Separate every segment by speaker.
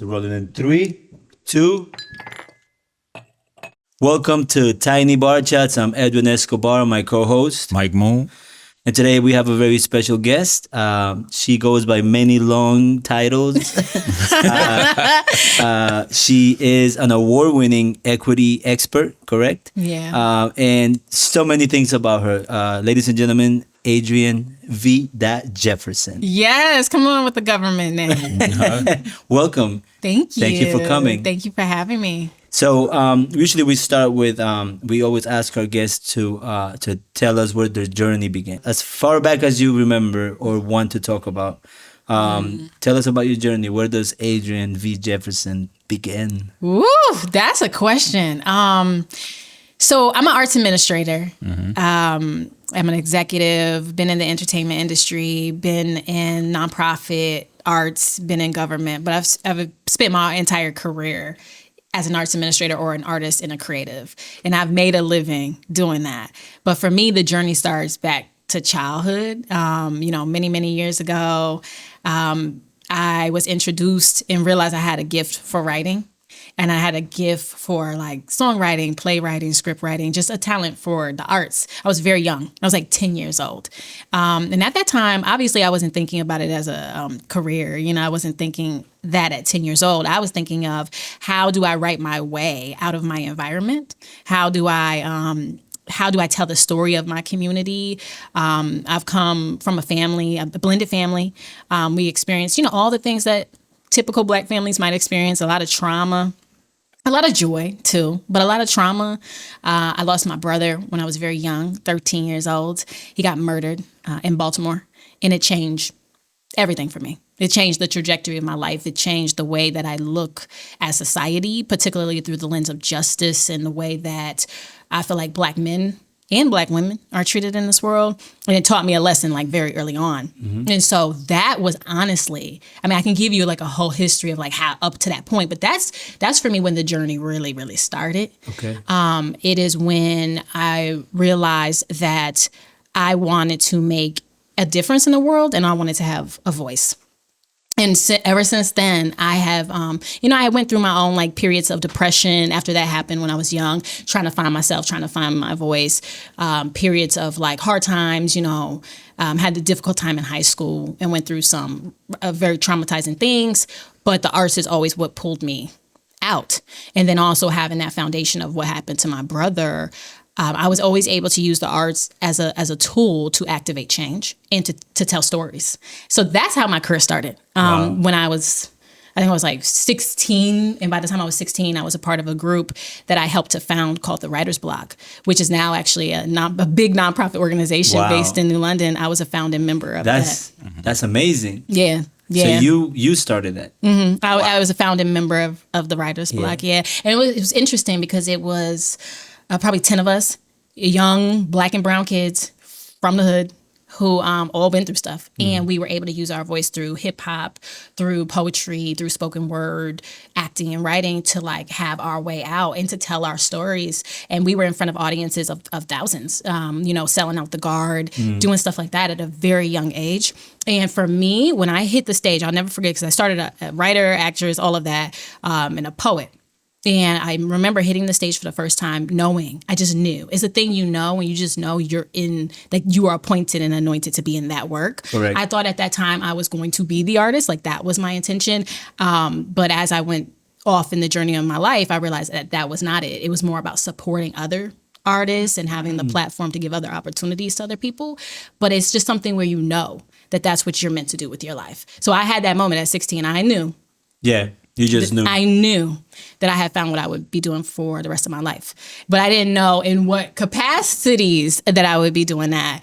Speaker 1: So rolling in 3, 2. Welcome to Tiny Bar Chats. I'm Adriane Escobar, my co-host.
Speaker 2: Mike Moon.
Speaker 1: And today we have a very special guest. She goes by many long titles. She is an award-winning equity expert, correct?
Speaker 3: Yeah.
Speaker 1: And so many things about her. Ladies and gentlemen, Adriane V. Jefferson.
Speaker 3: Yes, come on with the government name.
Speaker 1: Welcome.
Speaker 3: Thank you.
Speaker 1: Thank you for coming.
Speaker 3: Thank you for having me.
Speaker 1: So usually we start with we always ask our guests to tell us where their journey began, as far back as you remember or want to talk about. Tell us about your journey. Where does Adriane V. Jefferson begin?
Speaker 3: Woo, that's a question. So I'm an arts administrator. I'm an executive, been in the entertainment industry, been in nonprofit arts, been in government, but I've spent my entire career as an arts administrator or an artist and a creative. And I've made a living doing that. But for me, the journey starts back to childhood. Many, many years ago, I was introduced and realized I had a gift for writing. And I had a gift for like songwriting, playwriting, script writing, just a talent for the arts. I was very young. I was like 10 years old. And at that time, obviously, I wasn't thinking about it as a career. I wasn't thinking that at 10 years old. I was thinking of, how do I write my way out of my environment? How do I tell the story of my community? I've come from a blended family. We experienced, all the things that typical Black families might experience, a lot of trauma, a lot of joy too, but a lot of trauma. I lost my brother when I was very young, 13 years old. He got murdered in Baltimore, and it changed everything for me. It changed the trajectory of my life. It changed the way that I look at society, particularly through the lens of justice and the way that I feel like Black men and Black women are treated in this world. And it taught me a lesson like very early on. And so that was honestly, I can give you like a whole history of like how up to that point, but that's for me when the journey really, really started.
Speaker 1: Okay.
Speaker 3: It is when I realized that I wanted to make a difference in the world and I wanted to have a voice. And ever since then, I have, I went through my own like periods of depression after that happened when I was young, trying to find myself, trying to find my voice, periods of like hard times, had a difficult time in high school and went through some very traumatizing things. But the arts is always what pulled me out. And then also having that foundation of what happened to my brother, I was always able to use the arts as a tool to activate change and to tell stories. So that's how my career started. When I think I was like 16. And by the time I was 16, I was a part of a group that I helped to found called the Writer's Block, which is now actually a big nonprofit organization based in New London. I was a founding member of that.
Speaker 1: That's amazing.
Speaker 3: Yeah.
Speaker 1: So you started that.
Speaker 3: I was a founding member of the Writer's Block. Yeah. And it was interesting because it was probably 10 of us, young Black and brown kids from the hood who all went through stuff. And we were able to use our voice through hip hop, through poetry, through spoken word, acting and writing to like have our way out and to tell our stories. And we were in front of audiences of thousands, selling out the guard, doing stuff like that at a very young age. And for me, when I hit the stage, I'll never forget, because I started a writer, actress, all of that, and a poet. And I remember hitting the stage for the first time, I just knew. It's a thing when you just know you're in, like you are appointed and anointed to be in that work.
Speaker 1: Correct.
Speaker 3: I thought at that time I was going to be the artist, like that was my intention. But as I went off in the journey of my life, I realized that was not it. It was more about supporting other artists and having the platform to give other opportunities to other people. But it's just something where that that's what you're meant to do with your life. So I had that moment at 16. I knew.
Speaker 1: Yeah. You just knew.
Speaker 3: I knew that I had found what I would be doing for the rest of my life. But I didn't know in what capacities that I would be doing that.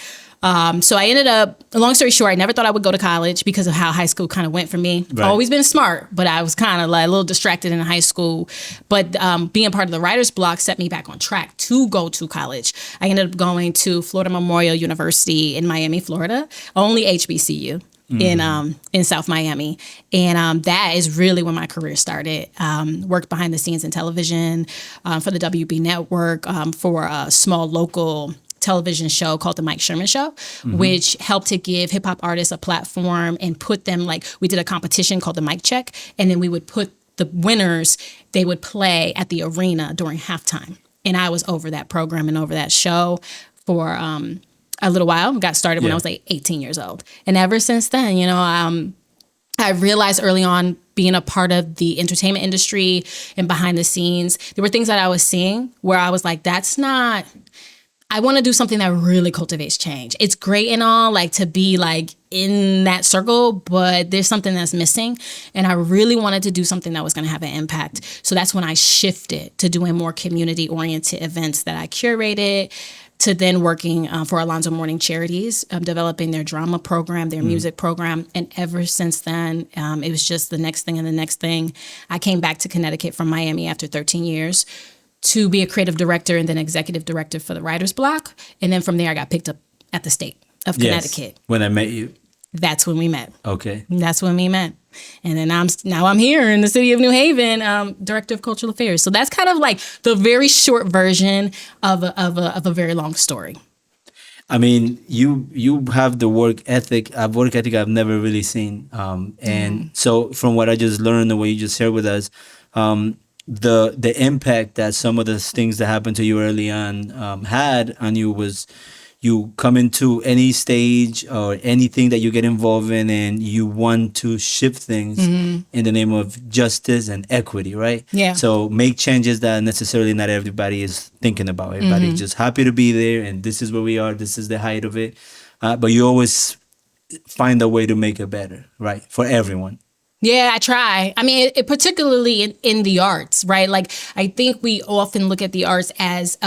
Speaker 3: So I ended up, long story short, I never thought I would go to college because of how high school kind of went for me.
Speaker 1: Right.
Speaker 3: I've always been smart, but I was kind of like a little distracted in high school. But being part of the Writer's Block set me back on track to go to college. I ended up going to Florida Memorial University in Miami, Florida, only HBCU. In South Miami. And that is really when my career started. Worked behind the scenes in television for the WB Network, for a small local television show called The Mike Sherman Show, which helped to give hip hop artists a platform and put them, like, we did a competition called the Mic Check, and then we would put the winners, they would play at the arena during halftime. And I was over that program and over that show for a little while. Got started when I was like 18 years old. And ever since then, I realized early on, being a part of the entertainment industry and behind the scenes, there were things that I was seeing where I was like, I want to do something that really cultivates change. It's great and all, like, to be like in that circle, but there's something that's missing. And I really wanted to do something that was going to have an impact. So that's when I shifted to doing more community-oriented events that I curated, to then working for Alonzo Mourning Charities, developing their drama program, their music program. And ever since then, it was just the next thing and the next thing. I came back to Connecticut from Miami after 13 years to be a creative director and then executive director for the Writer's Block. And then from there, I got picked up at the state of Connecticut.
Speaker 1: When I met you.
Speaker 3: That's when we met.
Speaker 1: Okay.
Speaker 3: That's when we met. And then I'm here in the city of New Haven, director of cultural affairs. So that's kind of like the very short version of a very long story.
Speaker 1: I mean, you have the work ethic I've never really seen. And so from what I just learned, the way you just shared with us, the impact that some of the things that happened to you early on had on you was, you come into any stage or anything that you get involved in and you want to shift things in the name of justice and equity, right?
Speaker 3: Yeah.
Speaker 1: So make changes that necessarily not everybody is thinking about. Everybody's just happy to be there and this is where we are, this is the height of it. But you always find a way to make it better, right? For everyone.
Speaker 3: Yeah, I try. I mean, particularly in the arts, right? Like, I think we often look at the arts as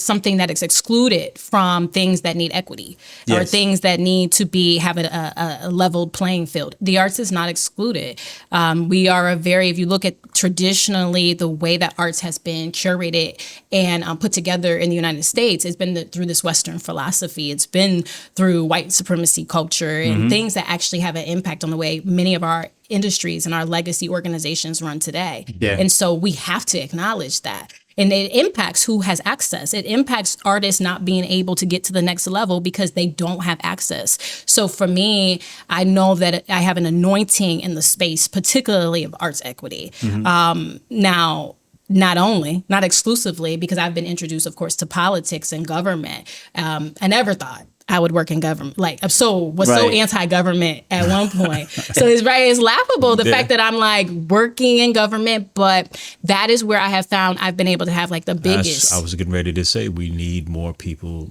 Speaker 3: something that is excluded from things that need equity or things that need to have a leveled playing field. The arts is not excluded. We are if you look at traditionally the way that arts has been curated and put together in the United States, it's been through this Western philosophy. It's been through white supremacy culture and things that actually have an impact on the way many of our industries and our legacy organizations run today. Yeah. And so we have to acknowledge that. And it impacts who has access. It impacts artists not being able to get to the next level because they don't have access. So for me, I know that I have an anointing in the space, particularly of arts equity. Now, not exclusively, because I've been introduced, of course, to politics and government. I never thought I would work in government. Like, so anti-government at one point. So it's laughable, the fact that I'm like working in government, but that is where I have found I've been able to have like the biggest.
Speaker 2: I was getting ready to say, we need more people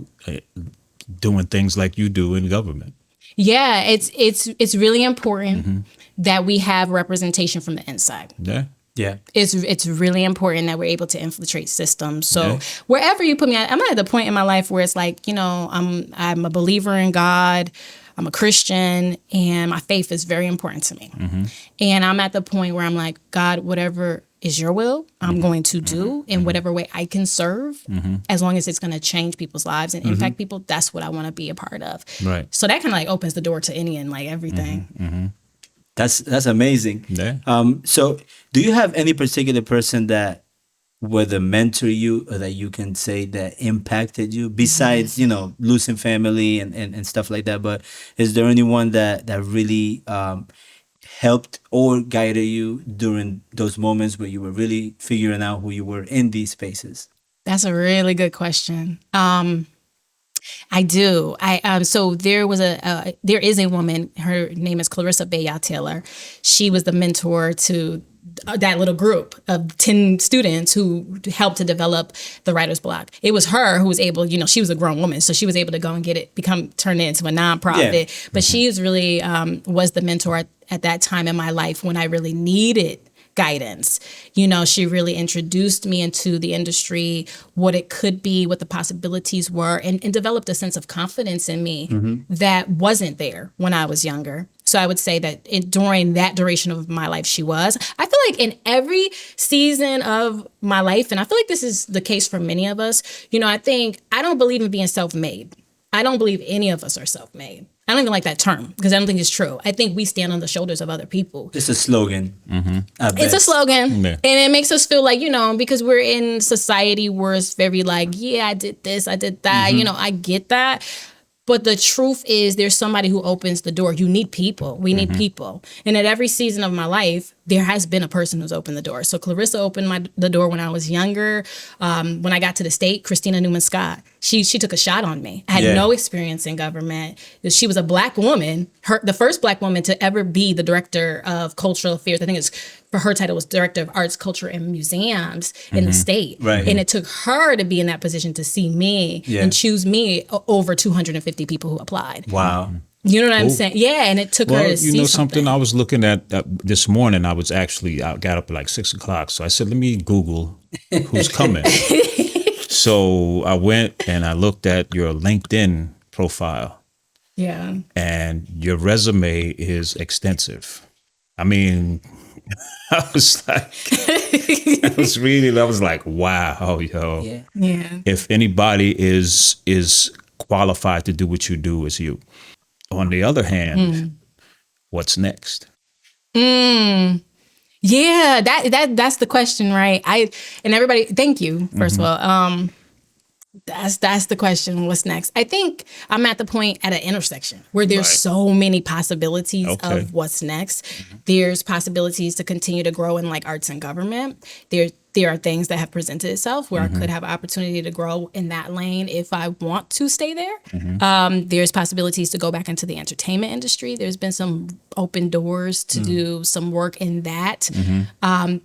Speaker 2: doing things like you do in government.
Speaker 3: Yeah, it's really important that we have representation from the inside.
Speaker 2: Yeah.
Speaker 1: Yeah,
Speaker 3: it's really important that we're able to infiltrate systems. So wherever you put me, I'm at the point in my life where it's like, I'm a believer in God, I'm a Christian, and my faith is very important to me. And I'm at the point where I'm like, God, whatever is your will, I'm going to do in whatever way I can serve, as long as it's going to change people's lives and impact people. That's what I want to be a part of. Right. So that kind of like opens the door to any and like everything.
Speaker 1: That's amazing. Yeah. So do you have any particular person that whether mentor you or that you can say that impacted you besides, losing family and stuff like that? But is there anyone that really helped or guided you during those moments where you were really figuring out who you were in these spaces?
Speaker 3: That's a really good question. I do. So there is a woman. Her name is Clarissa Bayard Taylor. She was the mentor to that little group of 10 students who helped to develop the Writer's Block. It was her who was able, she was a grown woman, so she was able to go and turn it into a nonprofit. Yeah. But she is really was the mentor at that time in my life when I really needed guidance. She really introduced me into the industry, what it could be, what the possibilities were, and developed a sense of confidence in me that wasn't there when I was younger. So I would say that during that duration of my life, she was. I feel like in every season of my life, and I feel like this is the case for many of us, I don't believe in being self-made. I don't believe any of us are self-made. I don't even like that term because I don't think it's true. I think we stand on the shoulders of other people.
Speaker 1: It's a slogan.
Speaker 3: It's a slogan. Yeah. And it makes us feel like, because we're in society where it's very like, yeah, I did this, I did that. I get that. But the truth is there's somebody who opens the door. You need people. We need people. And at every season of my life, there has been a person who's opened the door. So Clarissa opened the door when I was younger. When I got to the state, Christina Newman Scott, she took a shot on me. I had no experience in government. She was a Black woman, the first Black woman to ever be the director of cultural affairs. I think for her title was director of arts, culture, and museums in the state.
Speaker 1: Right.
Speaker 3: And it took her to be in that position to see me and choose me over 250 people who applied.
Speaker 1: Wow.
Speaker 3: You know what I'm saying? Yeah, and it took her to see
Speaker 2: you know
Speaker 3: something.
Speaker 2: I was looking at this morning. I got up at like 6 o'clock. So I said, let me Google who's coming. So I went and I looked at your LinkedIn profile.
Speaker 3: Yeah.
Speaker 2: And your resume is extensive. I mean, I was like, wow, yo.
Speaker 1: Yeah.
Speaker 3: Yeah.
Speaker 2: If anybody is qualified to do what you do, it's you. On the other hand, what's next?
Speaker 3: Yeah, that's the question, right? And everybody, thank you, first of all. That's the question. What's next? I think I'm at the point at an intersection where there's so many possibilities of what's next. There's possibilities to continue to grow in like arts and government. There are things that have presented itself where I could have an opportunity to grow in that lane if I want to stay there. There's possibilities to go back into the entertainment industry. There's been some open doors to do some work in that.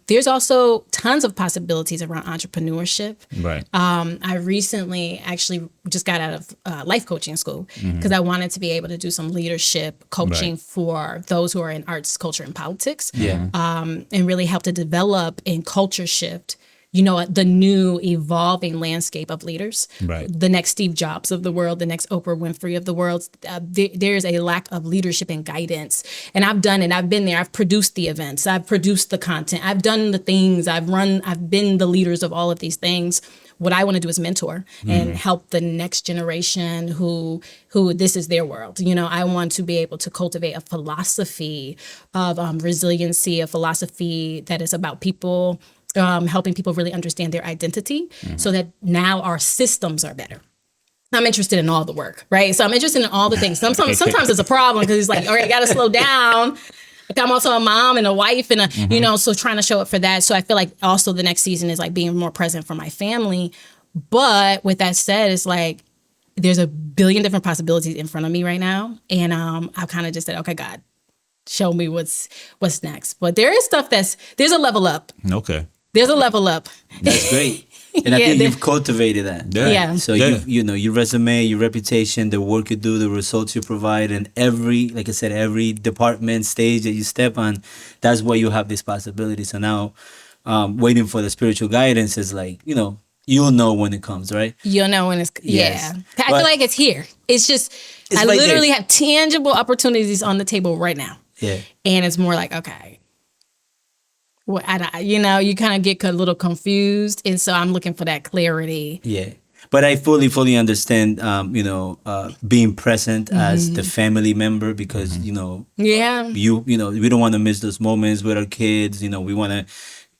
Speaker 3: There's also tons of possibilities around entrepreneurship.
Speaker 2: Right.
Speaker 3: I recently actually just got out of life coaching school because I wanted to be able to do some leadership coaching for those who are in arts, culture, and politics. And really help to develop and culture shift, the new evolving landscape of leaders, the next Steve Jobs of the world, the next Oprah Winfrey of the world. There's a lack of leadership and guidance. And I've done it. I've been there. I've produced the events. I've produced the content. I've done the things. I've been the leaders of all of these things. What I want to do is mentor and help the next generation who this is their world. I want to be able to cultivate a philosophy of resiliency, a philosophy that is about people, helping people really understand their identity so that now our systems are better. I'm interested in all the work, right? So I'm interested in all the things. Sometimes it's a problem because it's like, all right, I got to slow down. Like I'm also a mom and a wife and so trying to show up for that. So I feel like also the next season is like being more present for my family. But with that said, it's like there's a billion different possibilities in front of me right now. And I've kind of just said, okay, God, show me what's next. But there is stuff there's a level up.
Speaker 2: Okay.
Speaker 3: There's a level up.
Speaker 1: That's great. And I think you've cultivated that.
Speaker 3: Yeah.
Speaker 1: So your resume, your reputation, the work you do, the results you provide, and like I said, every department stage that you step on, that's where you have this possibility. So now, waiting for the spiritual guidance is like, you'll know when it comes, right?
Speaker 3: You'll know when it's
Speaker 1: Yes.
Speaker 3: I feel like it's here. It's just I
Speaker 1: right
Speaker 3: literally
Speaker 1: there.
Speaker 3: have tangible opportunities on the table right now.
Speaker 1: Yeah.
Speaker 3: And it's more like, okay. Well, you kind of get a little confused, and so I'm looking for that clarity.
Speaker 1: Yeah. But I fully understand, being present as the family member because, we don't want to miss those moments with our kids. We want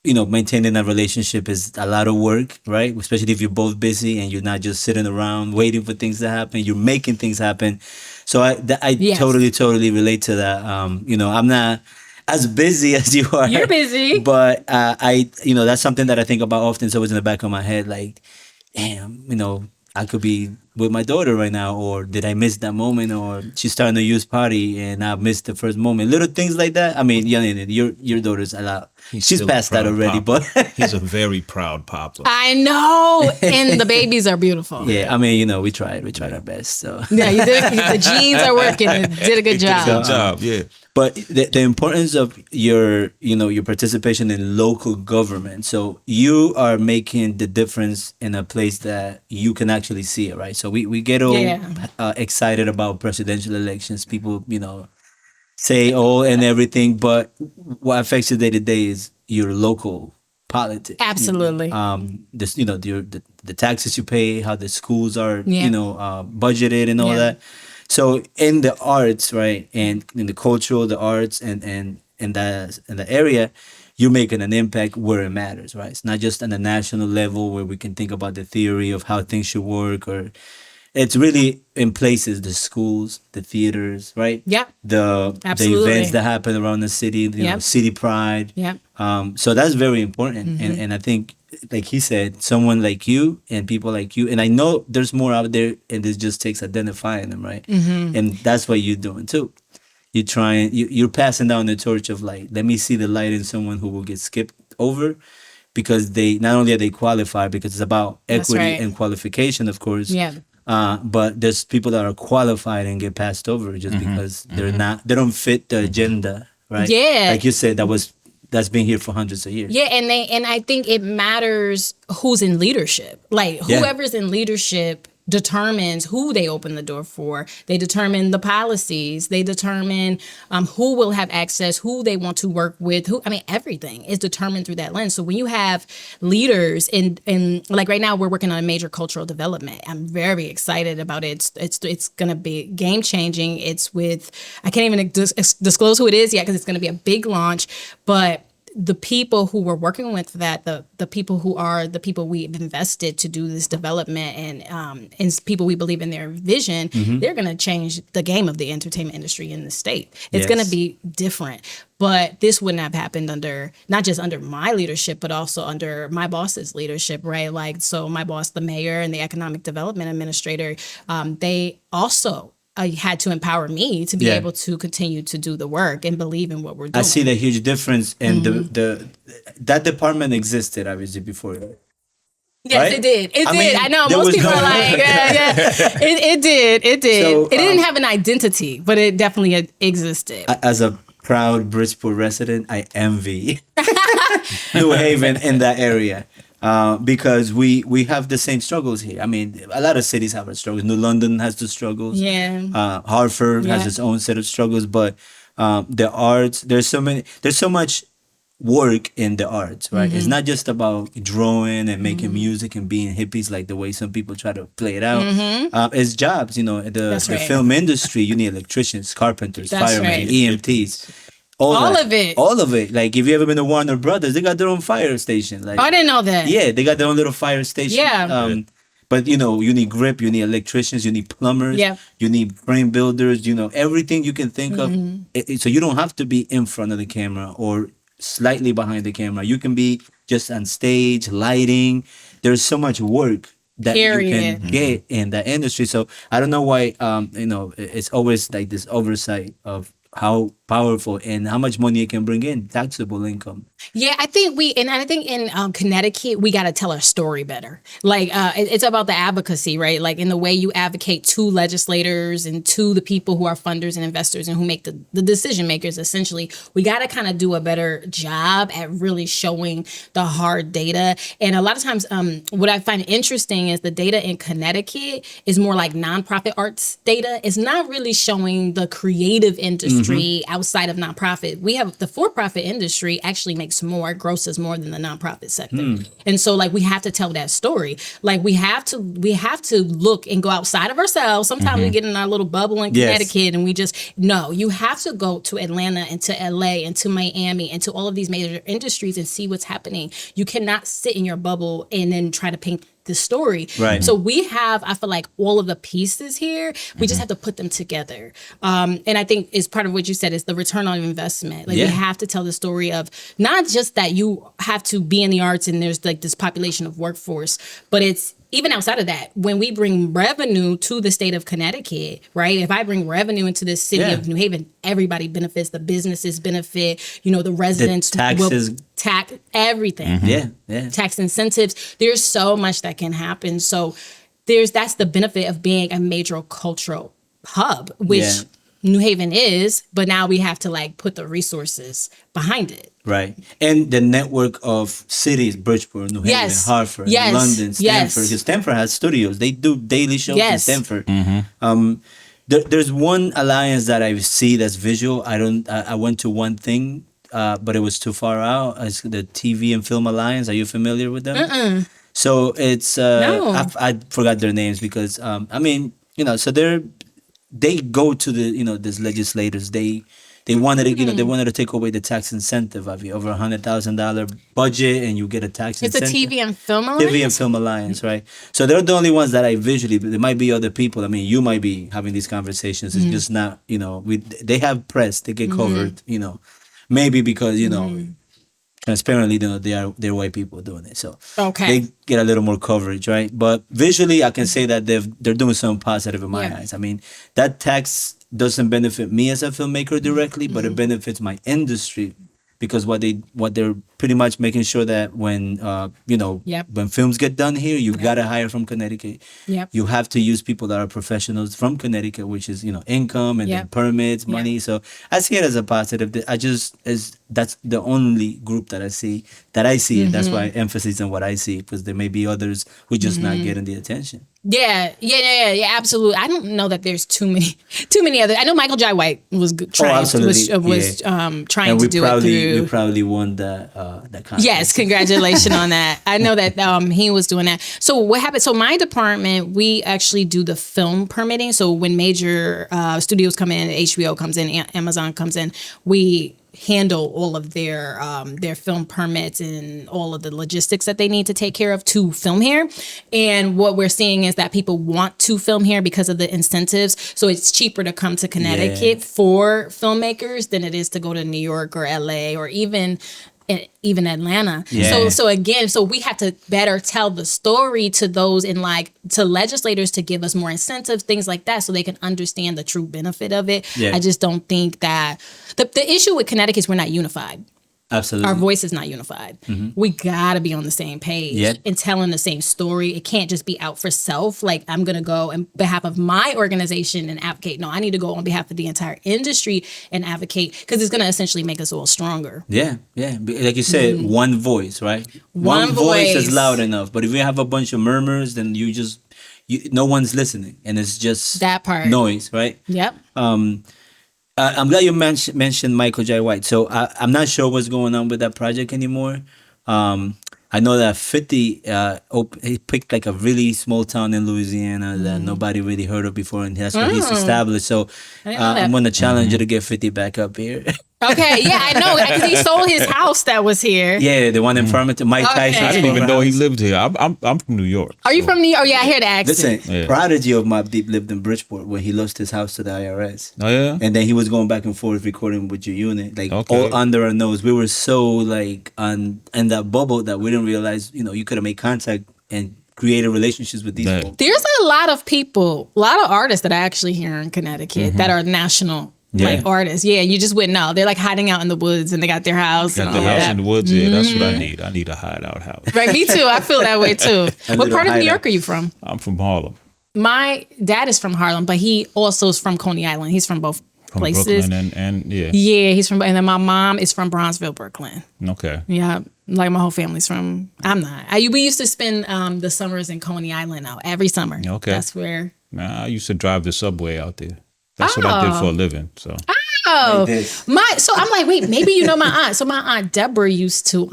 Speaker 1: to, maintaining a relationship is a lot of work, right? Especially if you're both busy and you're not just sitting around waiting for things to happen. You're making things happen. So I
Speaker 3: Yes.
Speaker 1: totally relate to that. I'm not as busy as you are.
Speaker 3: You're busy.
Speaker 1: But that's something that I think about often. It's always in the back of my head, like, damn, I could be with my daughter right now, or did I miss that moment, or she's starting to use potty and I missed the first moment. Little things like that. I mean, your daughter's a lot. She's
Speaker 2: still a
Speaker 1: past that
Speaker 2: proud
Speaker 1: already,
Speaker 2: papa.
Speaker 1: but
Speaker 2: He's a very proud papa.
Speaker 3: I know, and the babies are beautiful.
Speaker 1: yeah, I mean, we tried our best. So
Speaker 3: Yeah, you did. The genes are working. You did a good job.
Speaker 2: Good job, yeah.
Speaker 1: But the importance of your participation in local government. So you are making the difference in a place that you can actually see it, right? So we get all excited about presidential elections. People, say and everything, but what affects you day to day is your local politics.
Speaker 3: Absolutely.
Speaker 1: The taxes you pay, how the schools are, budgeted and all that. So in the arts, right, and in the cultural, the arts, and in the area, you're making an impact where it matters, right? It's not just on the national level where we can think about the theory of how things should work, or it's really in places, the schools, the theaters, right?
Speaker 3: Yep.
Speaker 1: The
Speaker 3: Absolutely.
Speaker 1: events that happen around the city, you know,
Speaker 3: Yep.
Speaker 1: city pride.
Speaker 3: Yep.
Speaker 1: So that's very important. And I think, like he said, someone like you and people like you, and I know there's more out there, and this just takes identifying them, right? And that's what you're doing too. You're passing down the torch of light. Let me see the light in someone who will get skipped over, because they not only are they qualified, because it's about
Speaker 3: That's
Speaker 1: equity
Speaker 3: right.
Speaker 1: and qualification, of course.
Speaker 3: Yeah.
Speaker 1: But there's people that are qualified and get passed over just because they don't fit the agenda, right?
Speaker 3: Yeah.
Speaker 1: Like you said, that's been here for hundreds of years.
Speaker 3: Yeah, and I think it matters who's in leadership. Like
Speaker 1: Yeah.
Speaker 3: whoever's in leadership determines who they open the door for. They determine the policies. They determine who will have access, who they want to work with. Everything is determined through that lens. So when you have leaders in like right now, we're working on a major cultural development. I'm very excited about it. It's going to be game changing. It's with, I can't even disclose who it is yet because it's going to be a big launch, but the people who we're working with, that the people who are the people we've invested to do this development, and people we believe in their vision, they're going to change the game of the entertainment industry in the state. It's going
Speaker 1: Yes.
Speaker 3: to be different. But this wouldn't have happened not just under my leadership, but also under my boss's leadership, right? Like, so my boss, the mayor and the economic development administrator, they also had to empower me to be
Speaker 1: Yeah.
Speaker 3: able to continue to do the work and believe in what we're doing.
Speaker 1: I see the huge difference, and the that department existed obviously before.
Speaker 3: Yes,
Speaker 1: right?
Speaker 3: it did. It
Speaker 1: I
Speaker 3: did.
Speaker 1: mean,
Speaker 3: I know.
Speaker 1: there
Speaker 3: Most
Speaker 1: was
Speaker 3: people
Speaker 1: no-
Speaker 3: are like, yeah. It did. It did.
Speaker 1: So,
Speaker 3: it didn't have an identity, but it definitely existed.
Speaker 1: As a proud Bridgeport resident, I envy New Haven in that area, because we have the same struggles here. I mean, a lot of cities have their struggles. New London has the struggles.
Speaker 3: Yeah.
Speaker 1: Hartford has
Speaker 3: Yeah.
Speaker 1: its own set of struggles, but the arts, there's so much work in the arts, right?
Speaker 3: Mm-hmm.
Speaker 1: It's not just about drawing and making music and being hippies like the way some people try to play it out. It's jobs, the
Speaker 3: Mm-hmm. That's right.
Speaker 1: film industry. You need electricians, carpenters,
Speaker 3: That's
Speaker 1: firemen,
Speaker 3: right.
Speaker 1: EMTs.
Speaker 3: All
Speaker 1: that.
Speaker 3: of it.
Speaker 1: All of it. Like, if you ever been to Warner Brothers, they got their own fire station. Like,
Speaker 3: Oh, I didn't know that.
Speaker 1: yeah, they got their own little fire station.
Speaker 3: Yeah.
Speaker 1: But you need grip, you need electricians, you need plumbers,
Speaker 3: Yeah.
Speaker 1: you need frame builders, everything you can think of. So you don't have to be in front of the camera or slightly behind the camera. You can be just on stage, lighting. There's so much work that you
Speaker 3: Period.
Speaker 1: can get in that industry. So I don't know why it's always like this oversight of how powerful and how much money it can bring in, taxable income.
Speaker 3: Yeah, I think in Connecticut, we got to tell our story better. Like, it's about the advocacy, right? Like, in the way you advocate to legislators and to the people who are funders and investors and who make the decision makers, essentially. We got to kind of do a better job at really showing the hard data. And a lot of times, what I find interesting is the data in Connecticut is more like nonprofit arts data. It's not really showing the creative industry outside of nonprofit. We have the for-profit industry actually makes more, grosses more than the nonprofit sector. And so, like, we have to tell that story. Like, we have to look and go outside of ourselves. Sometimes we get in our little bubble in
Speaker 1: Yes.
Speaker 3: Connecticut and you have to go to Atlanta and to LA and to Miami and to all of these major industries and see what's happening. You cannot sit in your bubble and then try to paint the story.
Speaker 1: Right.
Speaker 3: So we have, I feel like, all of the pieces here. We just have to put them together. And I think is part of what you said is the return on investment. Like,
Speaker 1: Yeah.
Speaker 3: we have to tell the story of not just that you have to be in the arts and there's like this population of workforce, but it's even outside of that, when we bring revenue to the state of Connecticut, right? If I bring revenue into the city
Speaker 1: Yeah.
Speaker 3: of New Haven, everybody benefits. The businesses benefit. The residents
Speaker 1: taxes.
Speaker 3: will tax everything.
Speaker 1: Yeah.
Speaker 3: Tax incentives. There's so much that can happen. So that's the benefit of being a major cultural hub, which
Speaker 1: Yeah.
Speaker 3: New Haven is, but now we have to put the resources behind it.
Speaker 1: Right. And the network of cities, Bridgeport, New Haven,
Speaker 3: Yes.
Speaker 1: Hartford,
Speaker 3: Yes.
Speaker 1: London, Stanford.
Speaker 3: Yes.
Speaker 1: Because Stanford has studios. They do daily shows in
Speaker 3: Yes.
Speaker 1: Stanford. There's one alliance that I see that's visual. I went to one thing, but it was too far out. It's the TV and Film Alliance. Are you familiar with them? So it's
Speaker 3: No.
Speaker 1: I forgot their names because so they go to the these legislators. They They wanted to, they wanted to take away the tax incentive of you over $100,000 budget, and you get a tax
Speaker 3: It's a
Speaker 1: incentive.
Speaker 3: TV and film alliance?
Speaker 1: TV and Film Alliance, right? So they're the only ones that I visually. There might be other people. I mean, you might be having these conversations. It's just not, they have press. They get covered. Maybe because transparently, they're white people doing it, so
Speaker 3: Okay.
Speaker 1: they get a little more coverage, right? But visually, I can say that they're doing something positive in my eyes. I mean, that tax doesn't benefit me as a filmmaker directly, but it benefits my industry because what they're pretty much making sure that when when films get done here, you gotta hire from Connecticut.
Speaker 3: Yep.
Speaker 1: You have to use people that are professionals from Connecticut, which is income and then permits, money. So I see it as a positive. That's the only group that I see, and that's why I emphasize on what I see, because there may be others who just not getting the attention.
Speaker 3: Yeah, absolutely. I don't know that there's too many other. I know Michael Jai White was trying trying
Speaker 1: and
Speaker 3: to do it through.
Speaker 1: We probably won that contest.
Speaker 3: Yes, congratulations on that. I know that he was doing that. So what happened? So my department, we actually do the film permitting. So when major studios come in, HBO comes in, Amazon comes in, we handle all of their film permits and all of the logistics that they need to take care of to film here. And what we're seeing is that people want to film here because of the incentives. So it's cheaper to come to Connecticut for filmmakers than it is to go to New York or LA or even Atlanta.
Speaker 1: Yeah.
Speaker 3: So we have to better tell the story to those to legislators to give us more incentives, things like that, so they can understand the true benefit of it.
Speaker 1: Yeah.
Speaker 3: I just don't think that the issue with Connecticut is we're not unified.
Speaker 1: Absolutely.
Speaker 3: Our voice is not unified. We gotta be on the same page and telling the same story. It can't just be out for self. Like, I'm gonna go on behalf of my organization and advocate. No, I need to go on behalf of the entire industry and advocate, because it's gonna essentially make us all stronger.
Speaker 1: Yeah. Like you said, one voice, right?
Speaker 3: One voice
Speaker 1: is loud enough. But if you have a bunch of murmurs, then no one's listening, and it's just
Speaker 3: That part.
Speaker 1: noise, right?
Speaker 3: Yep.
Speaker 1: I'm glad you mentioned Michael J. White. So I'm not sure what's going on with that project anymore. I know that 50 he picked like a really small town in Louisiana that nobody really heard of before, and that's where he's established. So I'm going to challenge you to get 50 back up here.
Speaker 3: Okay, yeah, I know, because he sold his house that was here.
Speaker 1: Yeah, the one in Farmington, Mike Tyson.
Speaker 2: I didn't even know he lived here. I'm from New York.
Speaker 3: Are you from New York? Oh, yeah, I hear the accent.
Speaker 1: Listen, Prodigy of Mobb Deep lived in Bridgeport when he lost his house to the IRS.
Speaker 2: Oh yeah.
Speaker 1: And then he was going back and forth recording with your unit, like all under our nose. We were so like in that bubble that we didn't realize, you could have made contact and created relationships with these people.
Speaker 3: There's a lot of artists that I actually hear in Connecticut that are national. Like artists, you just wouldn't know. They're like hiding out in the woods, and they got their house.
Speaker 2: Got the house in the woods. Yeah, that's what I need. I need a hideout house.
Speaker 3: Right, me too. I feel that way too. What part of New York are you from?
Speaker 2: I'm from Harlem.
Speaker 3: My dad is from Harlem, but he also is from Coney Island. He's from both places.
Speaker 2: Brooklyn and
Speaker 3: he's from. And then my mom is from Bronzeville, Brooklyn.
Speaker 2: Okay.
Speaker 3: Yeah, like my whole family's from. I'm not. We used to spend the summers in Coney Island now every summer.
Speaker 2: Okay.
Speaker 3: That's where.
Speaker 2: Nah, I used to drive the subway out there. That's what I did for a living. So.
Speaker 1: Like
Speaker 3: So I'm like, wait, maybe you know my aunt. So my aunt Deborah used to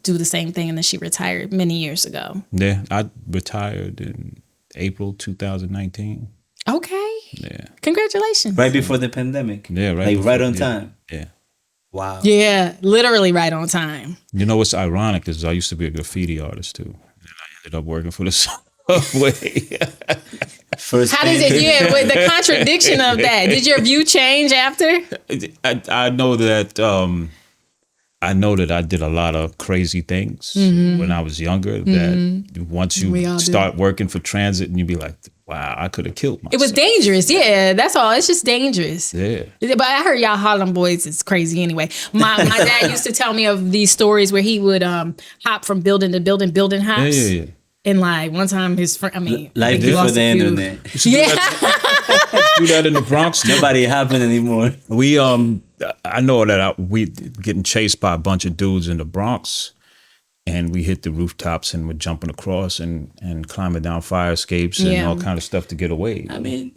Speaker 3: do the same thing, and then she retired many years ago.
Speaker 2: Yeah, I retired in April 2019.
Speaker 3: Okay.
Speaker 2: Yeah.
Speaker 3: Congratulations.
Speaker 1: right before the pandemic.
Speaker 2: Yeah, right.
Speaker 1: Like right on time.
Speaker 2: Yeah.
Speaker 1: Wow.
Speaker 3: Yeah, literally right on time.
Speaker 2: You know what's ironic is I used to be a graffiti artist too, and I ended up working for the subway.
Speaker 1: First
Speaker 3: How does it? Yeah, with the contradiction of that. Did your view change after?
Speaker 2: I know that I did a lot of crazy things when I was younger. That once you start working for transit, and you be like, "Wow, I could have killed myself."
Speaker 3: It was dangerous. Yeah, that's all. It's just dangerous.
Speaker 2: Yeah.
Speaker 3: But I heard y'all Harlem boys is crazy anyway. My dad used to tell me of these stories where he would hop from building to building, building hops.
Speaker 2: Yeah.
Speaker 3: And like one time his friend,
Speaker 1: life before the internet.
Speaker 3: Yeah.
Speaker 2: Do that in the Bronx.
Speaker 1: Nobody happened anymore.
Speaker 2: We I know that we getting chased by a bunch of dudes in the Bronx, and we hit the rooftops and we're jumping across and climbing down fire escapes and all kind of stuff to get away.
Speaker 1: I mean,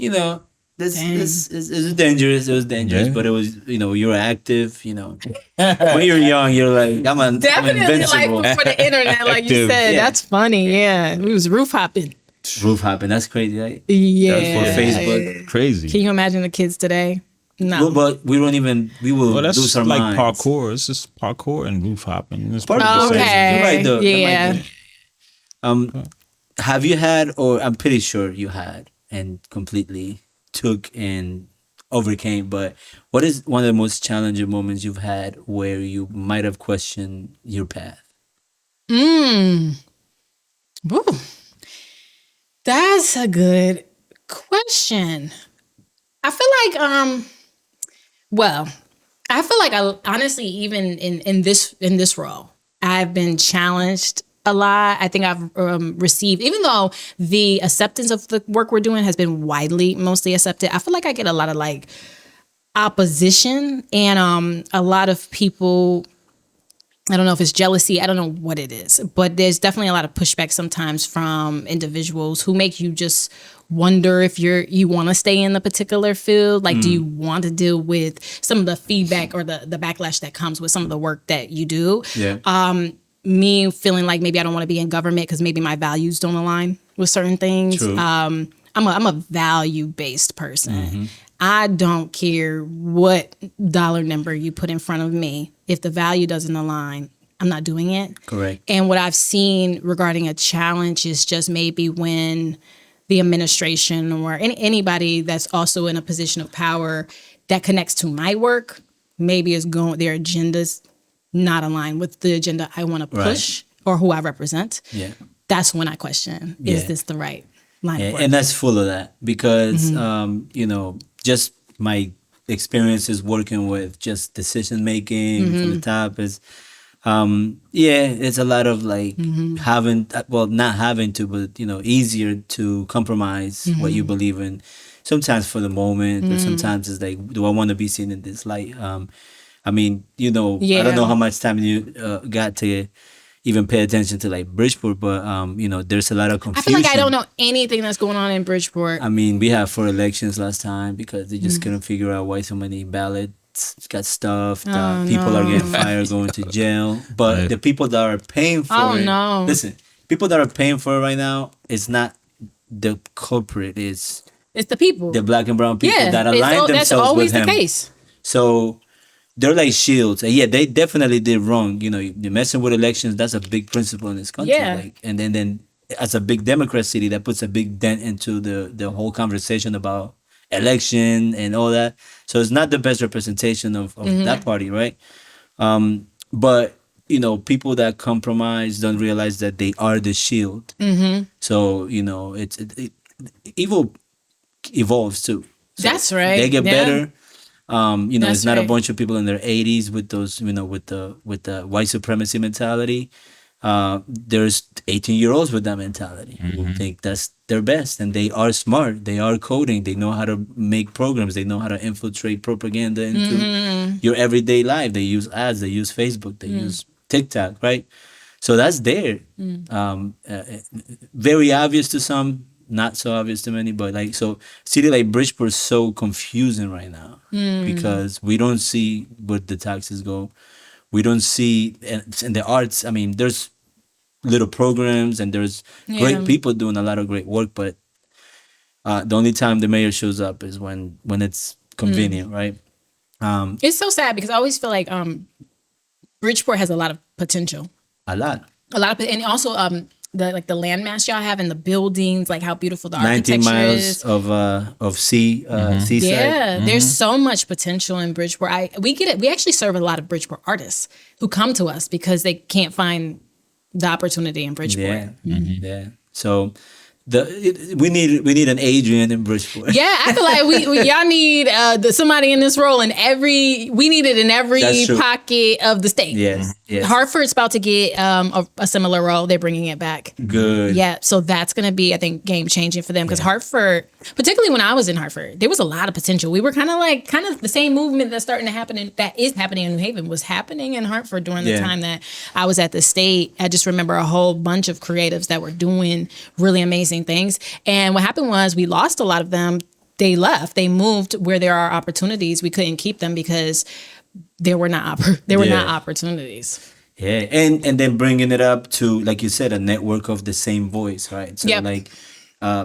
Speaker 1: this is dangerous. It was dangerous, but it was, you're active. When you're young, you're like, I'm
Speaker 3: Definitely
Speaker 1: invincible.
Speaker 3: like before the internet, like you said.
Speaker 1: Yeah.
Speaker 3: That's funny. Yeah, we was roof hopping.
Speaker 1: Roof hopping, that's crazy, right?
Speaker 3: Yeah.
Speaker 1: For Facebook.
Speaker 2: Crazy.
Speaker 3: Can you imagine the kids today? No.
Speaker 1: But we don't even. We will
Speaker 2: Well, that's
Speaker 1: lose our
Speaker 2: like
Speaker 1: minds.
Speaker 2: parkour. It's just parkour and roof hopping. It's
Speaker 1: Parkour.
Speaker 2: pretty the same.
Speaker 3: Okay.
Speaker 1: You're right, though. That might
Speaker 3: Yeah.
Speaker 1: be- Have you had, or I'm pretty sure you had, and completely took and overcame, but what is one of the most challenging moments you've had where you might have questioned your path?
Speaker 3: Woo. That's a good question. I feel like well, I feel like I honestly even in this role, I've been challenged a lot. I think I've received, even though the acceptance of the work we're doing has been widely mostly accepted, I feel like I get a lot of like opposition and a lot of people. I don't know if it's jealousy. I don't know what it is, but there's definitely a lot of pushback sometimes from individuals who make you just wonder if you want to stay in the particular field. Like, do you want to deal with some of the feedback or the backlash that comes with some of the work that you do?
Speaker 1: Yeah.
Speaker 3: Me feeling like maybe I don't want to be in government because maybe my values don't align with certain things.
Speaker 1: True.
Speaker 3: I'm a value based person. I don't care what dollar number you put in front of me. If the value doesn't align, I'm not doing it.
Speaker 1: Correct.
Speaker 3: And what I've seen regarding a challenge is just maybe when the administration or anybody that's also in a position of power that connects to my work maybe is going, their agendas not aligned with the agenda I want to push or who I represent.
Speaker 1: Yeah.
Speaker 3: That's when I question, is this the right line of work?
Speaker 1: And that's full of that because just my experiences working with just decision making from the top is it's a lot of like not having to, but easier to compromise what you believe in, sometimes for the moment, but sometimes it's like, do I want to be seen in this light? I mean, I don't know how much time you got to even pay attention to like Bridgeport, but there's a lot of
Speaker 3: I
Speaker 1: confusion.
Speaker 3: feel like I don't know anything that's going on in Bridgeport.
Speaker 1: I mean, we had 4 elections last time because they just couldn't figure out why so many ballots got stuffed. People are getting fired, going to jail. But the people that are paying for it, listen, people that are paying for it right now, it's not the culprit, it's
Speaker 3: the people.
Speaker 1: the black and brown people that align themselves
Speaker 3: that's always
Speaker 1: with him.
Speaker 3: the case.
Speaker 1: So they're like shields. And yeah, they definitely did wrong. You're messing with elections. That's a big principle in this country.
Speaker 3: Yeah.
Speaker 1: Like, and then as a big Democrat city, that puts a big dent into the whole conversation about election and all that. So it's not the best representation of that party, right? But people that compromise don't realize that they are the shield. So evil evolves too. So
Speaker 3: That's right.
Speaker 1: They get better.
Speaker 3: That's
Speaker 1: it's not a
Speaker 3: right.
Speaker 1: bunch of people in their 80s with those, with the white supremacy mentality. There's 18-year-olds with that mentality who think that's their best, and they are smart. They are coding. They know how to make programs. They know how to infiltrate propaganda into your everyday life. They use ads. They use Facebook. They use TikTok, right? So that's there. Very obvious to some, not so obvious to many, but like, so city like Bridgeport is so confusing right now because we don't see where the taxes go. We don't see, and in the arts, I mean, there's little programs and there's great people doing a lot of great work, but the only time the mayor shows up is when it's convenient, right?
Speaker 3: It's so sad because I always feel like Bridgeport has a lot of potential.
Speaker 1: A lot.
Speaker 3: And also the landmass y'all have and the buildings, like how beautiful the
Speaker 1: 19
Speaker 3: architecture
Speaker 1: miles
Speaker 3: is.
Speaker 1: of seaside.
Speaker 3: Yeah, there's so much potential in Bridgeport. We get it. We actually serve a lot of Bridgeport artists who come to us because they can't find the opportunity in Bridgeport.
Speaker 1: Yeah, yeah. So we need an Adriane in Bridgeport.
Speaker 3: Yeah, I feel like we y'all need somebody in this role in we need it in every
Speaker 1: That's true.
Speaker 3: pocket of the state.
Speaker 1: Yes.
Speaker 3: Hartford's about to get a similar role. They're bringing it back.
Speaker 1: Good.
Speaker 3: Yeah, so that's going to be, I think, game changing for them because Hartford, particularly when I was in Hartford, there was a lot of potential. We were kind of the same movement that's starting to happen that is happening in New Haven was happening in Hartford during the time that I was at the state. I just remember a whole bunch of creatives that were doing really amazing things. And what happened was we lost a lot of them. They left. They moved where there are opportunities. We couldn't keep them because there were not opportunities.
Speaker 1: Yeah, and then bringing it up to, like you said, a network of the same voice, right? So like,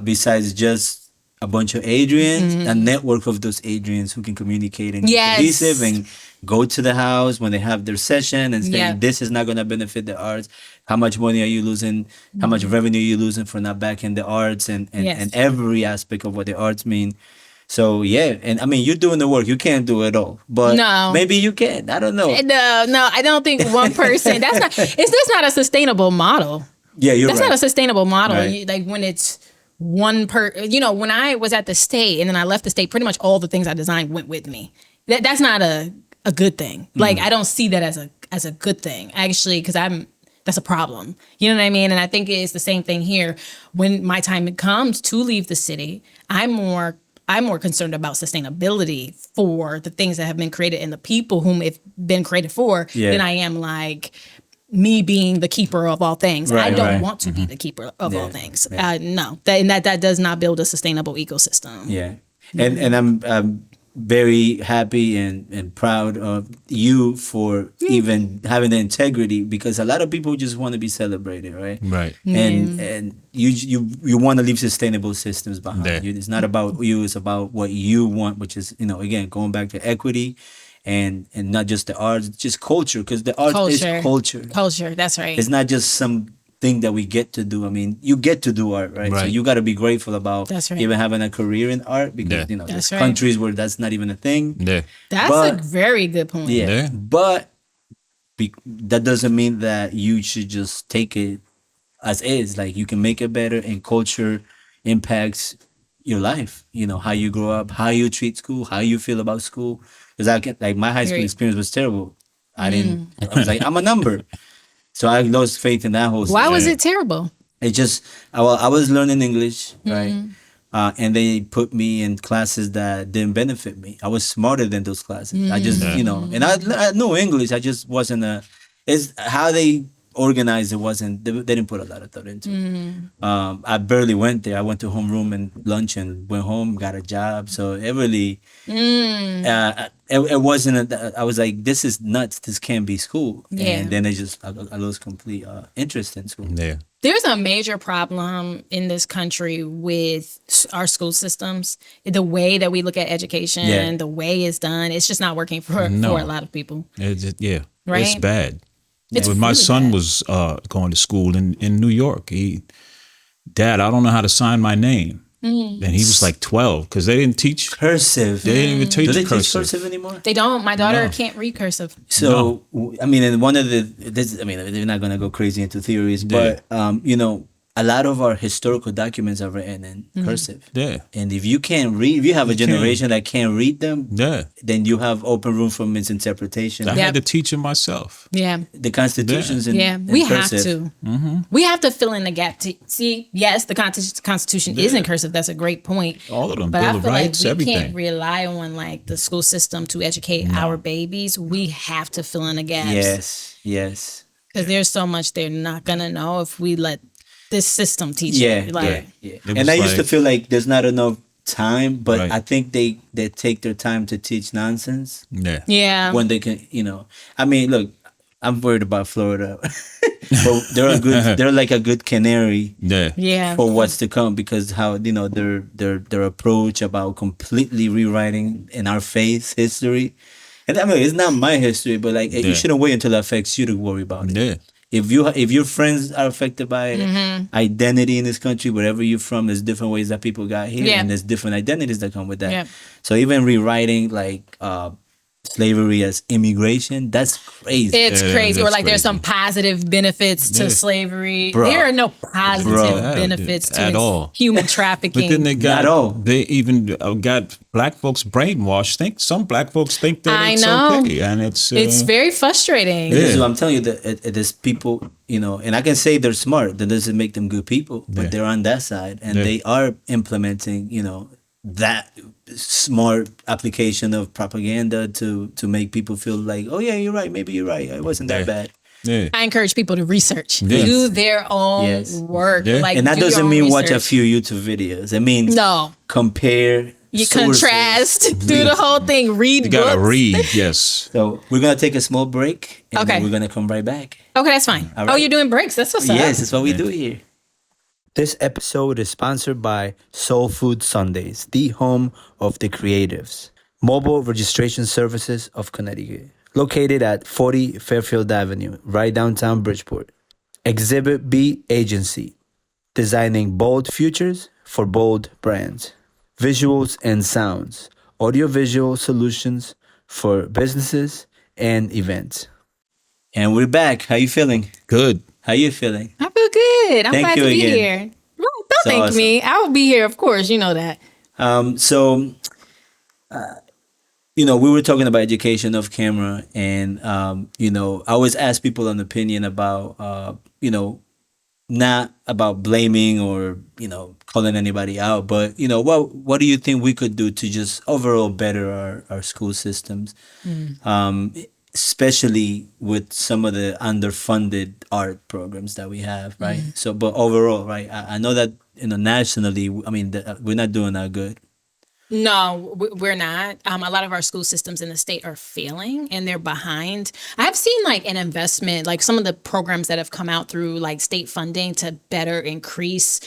Speaker 1: besides just a bunch of Adrians, a network of those Adrians who can communicate and be
Speaker 3: Yes.
Speaker 1: cohesive and go to the house when they have their session and say,
Speaker 3: Yeah.
Speaker 1: this is not going to benefit the arts. How much money are you losing? How much revenue are you losing for not backing the arts
Speaker 3: Yes.
Speaker 1: and every aspect of what the arts mean? So, yeah. And I mean, you're doing the work. You can't do it all. But
Speaker 3: No.
Speaker 1: maybe you can. I don't know.
Speaker 3: No, I don't think one person. That's not a sustainable model.
Speaker 1: Yeah, you're
Speaker 3: That's
Speaker 1: right.
Speaker 3: not a sustainable model.
Speaker 1: Right.
Speaker 3: Like when it's one when I was at the state and then I left the state, pretty much all the things I designed went with me. That's not a good thing. Like I don't see that as a good thing actually, because that's a problem. You know what I mean? And I think it's the same thing here. When my time comes to leave the city, I'm more concerned about sustainability for the things that have been created and the people whom it's been created for
Speaker 1: Yeah.
Speaker 3: than I am like me being the keeper of all things. I
Speaker 1: Right,
Speaker 3: don't
Speaker 1: right.
Speaker 3: want to be the keeper of all
Speaker 1: Yeah,
Speaker 3: things. No, that does not build a sustainable ecosystem.
Speaker 1: Yeah, and I'm very happy and proud of you for even having the integrity, because a lot of people just want to be celebrated, right?
Speaker 2: Right.
Speaker 1: And you want to leave sustainable systems behind
Speaker 2: Yeah.
Speaker 1: you. It's not about you; it's about what you want, which is again going back to equity. And not just the arts, just culture, because the art is culture.
Speaker 3: Culture, that's right.
Speaker 1: It's not just something that we get to do. I mean, you get to do art, right? So
Speaker 2: Right.
Speaker 1: you got to be grateful about
Speaker 3: That's right.
Speaker 1: even having a career in art, because
Speaker 2: Yeah.
Speaker 1: there's
Speaker 3: That's right.
Speaker 1: countries where that's not even a thing.
Speaker 2: Yeah.
Speaker 3: That's
Speaker 1: but-
Speaker 3: a very good point.
Speaker 1: Yeah,
Speaker 2: Yeah.
Speaker 1: but that doesn't mean that you should just take it as is. Like, you can make it better, and culture impacts your life. How you grow up, how you treat school, how you feel about school. Because my high school
Speaker 3: Right.
Speaker 1: experience was terrible. I was like, I'm a number. So I lost faith in that whole
Speaker 3: Why was
Speaker 2: Yeah.
Speaker 3: it terrible?
Speaker 1: It just, I was learning English, right? And they put me in classes that didn't benefit me. I was smarter than those classes. I just, and I know English. I just wasn't it's how they organized it wasn't, they didn't put a lot of thought into it. I barely went there. I went to homeroom and lunch and went home, got a job. So it really, it wasn't, I was like, this is nuts. This can't be school.
Speaker 3: Yeah.
Speaker 1: And then I lost complete interest in school.
Speaker 2: Yeah.
Speaker 3: There's a major problem in this country with our school systems. The way that we look at education,
Speaker 1: Yeah.
Speaker 3: the way it's done, it's just not working for
Speaker 2: No.
Speaker 3: a lot of people.
Speaker 2: It's
Speaker 3: Right?
Speaker 2: bad.
Speaker 3: It's
Speaker 2: When my
Speaker 3: really
Speaker 2: son
Speaker 3: bad.
Speaker 2: was going to school in New York, Dad, I don't know how to sign my name. And he was like 12 because they didn't teach.
Speaker 1: Cursive.
Speaker 2: They didn't even teach
Speaker 1: Do they teach
Speaker 2: cursive.
Speaker 1: cursive anymore?
Speaker 3: They don't. My daughter
Speaker 2: No.
Speaker 3: can't read cursive.
Speaker 1: So I mean, and one of they're not gonna go crazy into theories, but a lot of our historical documents are written in cursive.
Speaker 2: Yeah.
Speaker 1: And if you can't read, if you have a
Speaker 2: can't.
Speaker 1: generation that can't read them,
Speaker 2: Yeah.
Speaker 1: then you have open room for misinterpretation.
Speaker 2: I
Speaker 3: Yep.
Speaker 2: had to teach him myself.
Speaker 3: Yeah.
Speaker 1: The constitutions in
Speaker 3: We
Speaker 1: in
Speaker 3: have
Speaker 1: cursive.
Speaker 3: to. We have to fill in the gap. See, yes, the Constitution is in cursive. That's a great point.
Speaker 2: All of them,
Speaker 3: But
Speaker 2: Bill
Speaker 3: I
Speaker 2: of
Speaker 3: feel
Speaker 2: Rights,
Speaker 3: like we
Speaker 2: everything.
Speaker 3: can't rely on like the school system to educate our babies. We have to fill in the gaps.
Speaker 1: Yes.
Speaker 3: Because there's so much they're not gonna know if we let this system teach
Speaker 1: Yeah,
Speaker 3: it. Like,
Speaker 1: yeah.
Speaker 2: It
Speaker 1: And
Speaker 2: was
Speaker 1: I used to
Speaker 2: like-
Speaker 1: feel like there's not enough time, but
Speaker 2: Right.
Speaker 1: I think they take their time to teach nonsense.
Speaker 2: Yeah.
Speaker 3: yeah.
Speaker 1: When they can, I mean, look, I'm worried about Florida, but they're like a good canary
Speaker 2: Yeah.
Speaker 3: Yeah.
Speaker 1: for what's to come, because how their approach about completely rewriting in our face history, and I mean, it's not my history, but like
Speaker 2: Yeah.
Speaker 1: you shouldn't wait until it affects you to worry about it.
Speaker 2: Yeah.
Speaker 1: If your friends are affected by identity in this country, wherever you're from, there's different ways that people got here,
Speaker 3: Yeah.
Speaker 1: and there's different identities that come with that.
Speaker 3: Yeah.
Speaker 1: So even rewriting like slavery as immigration, that's crazy.
Speaker 3: It's
Speaker 2: Yeah,
Speaker 3: crazy. Or
Speaker 2: that's
Speaker 3: like there's
Speaker 2: crazy.
Speaker 3: some positive benefits to
Speaker 2: Yeah.
Speaker 3: slavery.
Speaker 1: Bruh.
Speaker 3: There are no positive
Speaker 1: Bruh.
Speaker 3: benefits to
Speaker 2: At all.
Speaker 3: human trafficking.
Speaker 2: But then they got
Speaker 1: Not all.
Speaker 2: they even got black folks brainwashed. Some black folks think that
Speaker 3: I
Speaker 2: it's
Speaker 3: know.
Speaker 2: okay, and it's
Speaker 3: it's very frustrating.
Speaker 1: This is
Speaker 2: Yeah.
Speaker 1: what I'm telling you, that there's people, and I can say they're smart. That doesn't make them good people, but
Speaker 2: Yeah.
Speaker 1: they're on that side, and
Speaker 2: Yeah.
Speaker 1: they are implementing, that smart application of propaganda to make people feel like, oh yeah, you're right, maybe you're right, it wasn't that
Speaker 2: Yeah.
Speaker 1: bad.
Speaker 2: yeah.
Speaker 3: I encourage people to research,
Speaker 2: Yes.
Speaker 3: do their own
Speaker 1: Yes.
Speaker 3: work.
Speaker 2: Yeah.
Speaker 3: Like,
Speaker 1: And that
Speaker 3: do your
Speaker 1: doesn't
Speaker 3: own
Speaker 1: mean watch a
Speaker 3: research.
Speaker 1: few YouTube videos. It means
Speaker 3: No,
Speaker 1: compare.
Speaker 3: you
Speaker 1: sources.
Speaker 3: contrast, do the whole thing, read
Speaker 2: You gotta
Speaker 3: books.
Speaker 2: read, yes.
Speaker 1: So we're gonna take a small break, and then
Speaker 3: Okay.
Speaker 1: we're gonna come right back.
Speaker 3: Okay, that's fine.
Speaker 1: All
Speaker 3: Oh,
Speaker 1: right.
Speaker 3: you're doing breaks. That's what's up.
Speaker 1: Yes, that's what we do here. This episode is sponsored by Soul Food Sundays, the home of the creatives. Mobile registration services of Connecticut. Located at 40 Fairfield Avenue, right downtown Bridgeport. Exhibit B Agency. Designing bold futures for bold brands. Visuals and sounds. Audiovisual solutions for businesses and events. And we're back. How you feeling?
Speaker 2: Good.
Speaker 1: How you feeling?
Speaker 3: I feel good. I'm
Speaker 1: Thank
Speaker 3: glad
Speaker 1: you
Speaker 3: to be
Speaker 1: again.
Speaker 3: here. Well, don't
Speaker 1: So
Speaker 3: thank
Speaker 1: awesome.
Speaker 3: me. I will be here, of course. You know that.
Speaker 1: We were talking about education off camera, and I always ask people an opinion about, not about blaming or calling anybody out, but what do you think we could do to just overall better our school systems, especially with some of the underfunded art programs that we have, right? So, but overall, right, I know that nationally, I mean, we're not doing that good.
Speaker 3: No, we're not. A lot of our school systems in the state are failing and they're behind. I have seen like an investment, like some of the programs that have come out through like state funding to better increase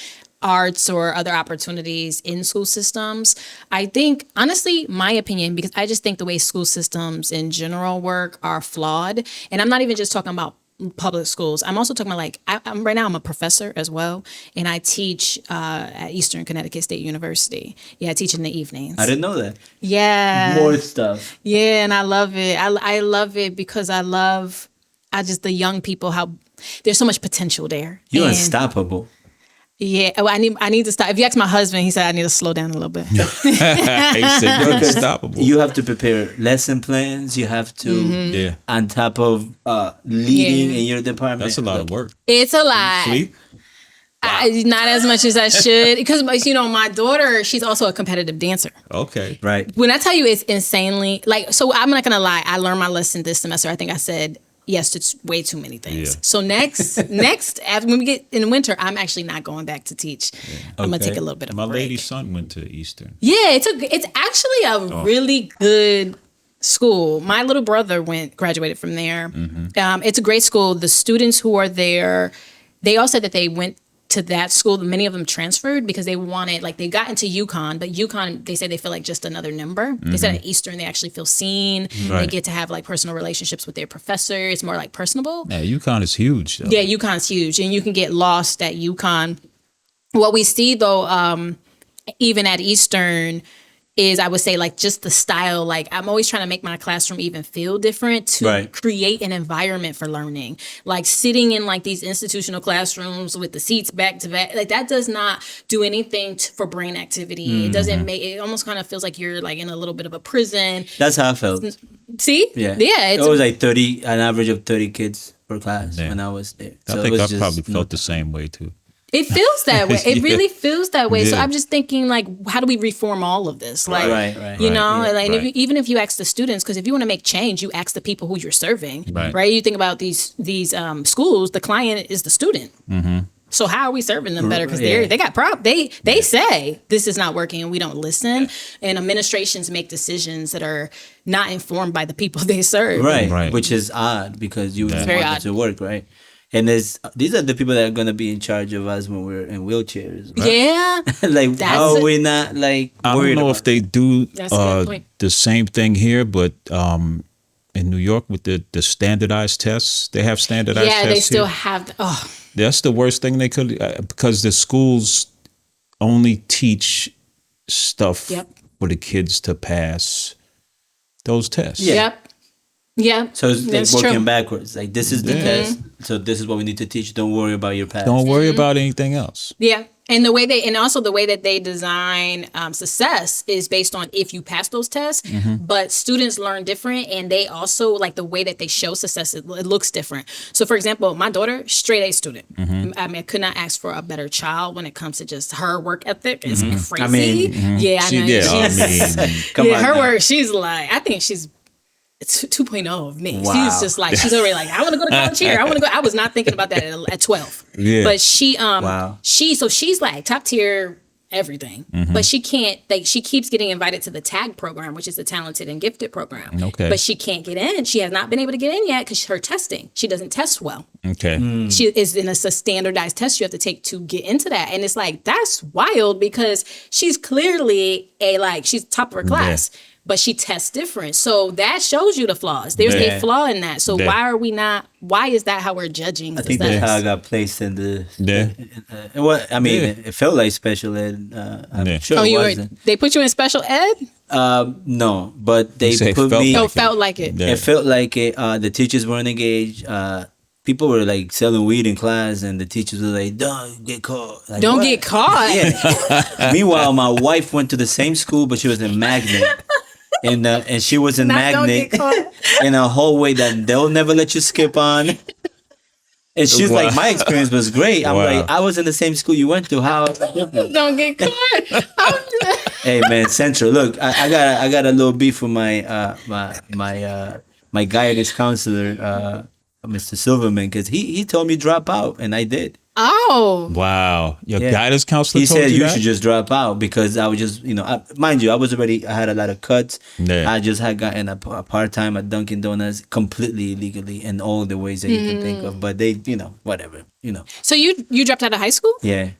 Speaker 3: arts or other opportunities in school systems. I think, honestly, my opinion, because I just think the way school systems in general work are flawed. And I'm not even just talking about public schools. I'm also talking about like, I'm right now I'm a professor as well. And I teach at Eastern Connecticut State University. Yeah, I teach in the evenings.
Speaker 1: I didn't know that.
Speaker 3: Yeah.
Speaker 1: More stuff.
Speaker 3: Yeah, and I love it. I love it because I just the young people, how there's so much potential there.
Speaker 1: You're
Speaker 3: And-
Speaker 1: unstoppable.
Speaker 3: Yeah, well, I need to stop. If you ask my husband, he said I need to slow down a little bit.
Speaker 2: He said you're unstoppable.
Speaker 1: You have to prepare lesson plans. You have to,
Speaker 2: Yeah.
Speaker 1: on top of leading
Speaker 3: Yeah.
Speaker 1: in your department.
Speaker 2: That's a lot of work.
Speaker 3: It's a lot.
Speaker 2: Sleep?
Speaker 3: Not as much as I should because my daughter, she's also a competitive dancer.
Speaker 2: Okay.
Speaker 1: Right.
Speaker 3: When I tell you it's insanely so I'm not gonna lie. I learned my lesson this semester. I think I said yes to way too many things.
Speaker 2: Yeah.
Speaker 3: So next, after when we get in winter, I'm actually not going back to teach. I'm gonna
Speaker 1: Okay.
Speaker 3: take a little bit of
Speaker 2: My
Speaker 3: a break.
Speaker 2: lady's son went to Eastern.
Speaker 3: Yeah, it's actually a really good school. My little brother graduated from there. It's a great school. The students who are there, they all said that they went to that school. Many of them transferred because they wanted, like, they got into UConn, but UConn, they say they feel like just another number. They said at Eastern, they actually feel seen. They
Speaker 2: Right.
Speaker 3: get to have like personal relationships with their professor. It's more like personable.
Speaker 2: Yeah, UConn is huge, though.
Speaker 3: Yeah, UConn's huge, and you can get lost at UConn. What we see though, even at Eastern, is I would say like just the style. Like I'm always trying to make my classroom even feel different to
Speaker 1: Right.
Speaker 3: create an environment for learning. Like sitting in like these institutional classrooms with the seats back to back, like that does not do anything for brain activity. It doesn't make it. Almost kind of feels like you're like in a little bit of a prison.
Speaker 1: That's how I felt.
Speaker 3: See,
Speaker 1: Yeah.
Speaker 3: It's
Speaker 1: It was like 30, an average of 30 kids per class
Speaker 2: Yeah.
Speaker 1: when I was there.
Speaker 2: I
Speaker 1: So it
Speaker 2: think
Speaker 1: was
Speaker 2: I
Speaker 1: just
Speaker 2: probably felt the same way, too.
Speaker 3: It feels that way. It
Speaker 2: Yeah.
Speaker 3: really feels that way. So
Speaker 2: Yeah.
Speaker 3: I'm just thinking, like, how do we reform all of this? Like,
Speaker 1: Right.
Speaker 3: you know,
Speaker 2: Right.
Speaker 3: like, and
Speaker 2: Right.
Speaker 3: even if you ask the students, because if you want to make change, you ask the people who you're serving,
Speaker 2: Right.
Speaker 3: right? You think about these schools. The client is the student. So how are we serving them better? Because
Speaker 1: Yeah.
Speaker 3: they got they say this is not working and we don't listen. And administrations make decisions that are not informed by the people they serve.
Speaker 1: Right. Which is odd because you
Speaker 2: It's
Speaker 1: want
Speaker 3: very
Speaker 1: it
Speaker 3: odd.
Speaker 1: to work, right? And these are the people that are going to be in charge of us when we're in wheelchairs. Right?
Speaker 3: Yeah.
Speaker 1: Like,
Speaker 3: That's
Speaker 1: how are
Speaker 3: it.
Speaker 1: we not like
Speaker 2: I
Speaker 1: worried
Speaker 2: don't know
Speaker 1: about
Speaker 2: if they do
Speaker 3: That's a good point.
Speaker 2: the same thing here, but in New York with the standardized tests, they have standardized
Speaker 3: Yeah,
Speaker 2: tests
Speaker 3: they still
Speaker 2: here.
Speaker 3: have.
Speaker 2: That's the worst thing they could, because the schools only teach stuff
Speaker 3: Yep.
Speaker 2: for the kids to pass those tests.
Speaker 1: Yeah.
Speaker 3: Yep. Yeah.
Speaker 1: So it's like
Speaker 3: That's
Speaker 1: working
Speaker 3: true.
Speaker 1: backwards. Like, this is the
Speaker 2: Yeah.
Speaker 1: test. So this is what we need to teach. Don't worry about your past.
Speaker 2: Don't worry about anything else.
Speaker 3: Yeah. And also the way that they design success is based on if you pass those tests, but students learn different, and they also like the way that they show success. It looks different. So, for example, my daughter, straight A student. I mean, I could not ask for a better child when it comes to just her work ethic. It's crazy.
Speaker 1: I mean,
Speaker 3: yeah, I know.
Speaker 1: Come on
Speaker 3: her
Speaker 1: now.
Speaker 3: work. She's like, I think she's. It's 2.0 of me.
Speaker 1: Wow.
Speaker 3: She's just like, she's already like, I want to go to college here. I want to go. I was not thinking about that at 12.
Speaker 2: Yeah.
Speaker 3: But she,
Speaker 1: Wow.
Speaker 3: she's like top tier everything. But she can't, like, she keeps getting invited to the TAG program, which is the talented and gifted program.
Speaker 2: Okay.
Speaker 3: But she can't get in. She has not been able to get in yet because her testing, she doesn't test well.
Speaker 2: Okay.
Speaker 3: She is in a standardized test you have to take to get into that. And it's like, that's wild because she's clearly she's top of her class. But she tests different. So that shows you the flaws. There's a flaw in that. So why is that how we're judging?
Speaker 1: I think that's how I got placed in the. It felt like special ed. I'm sure it wasn't.
Speaker 3: They put you in special ed?
Speaker 1: No, but they
Speaker 2: felt
Speaker 1: me.
Speaker 2: like
Speaker 3: felt like it.
Speaker 1: Yeah. It felt like it. The teachers weren't engaged. People were like selling weed in class, and the teachers were like, "Don't get caught." Like,
Speaker 3: Don't
Speaker 1: what?
Speaker 3: get caught.
Speaker 1: Yeah. Meanwhile, my wife went to the same school, but she was in Magnet. And she was in Magnet in a hallway that they'll never let you skip on. And she's like, my experience was great. I'm like, I was in the same school you went to. How?
Speaker 3: Don't get caught.
Speaker 1: Hey man, Central. Look, I got a little beef with my my guidance counselor, Mr. Silverman, because he told me drop out, and I did.
Speaker 3: Oh.
Speaker 2: Wow. Your guidance counselor
Speaker 1: He
Speaker 2: told
Speaker 1: said
Speaker 2: you
Speaker 1: you
Speaker 2: that?
Speaker 1: should just drop out because I was just, mind you, I had a lot of cuts.
Speaker 2: Yeah.
Speaker 1: I just had gotten a part-time at Dunkin' Donuts completely illegally in all the ways that you can think of. But they, whatever.
Speaker 3: So you dropped out of high school?
Speaker 1: Yeah.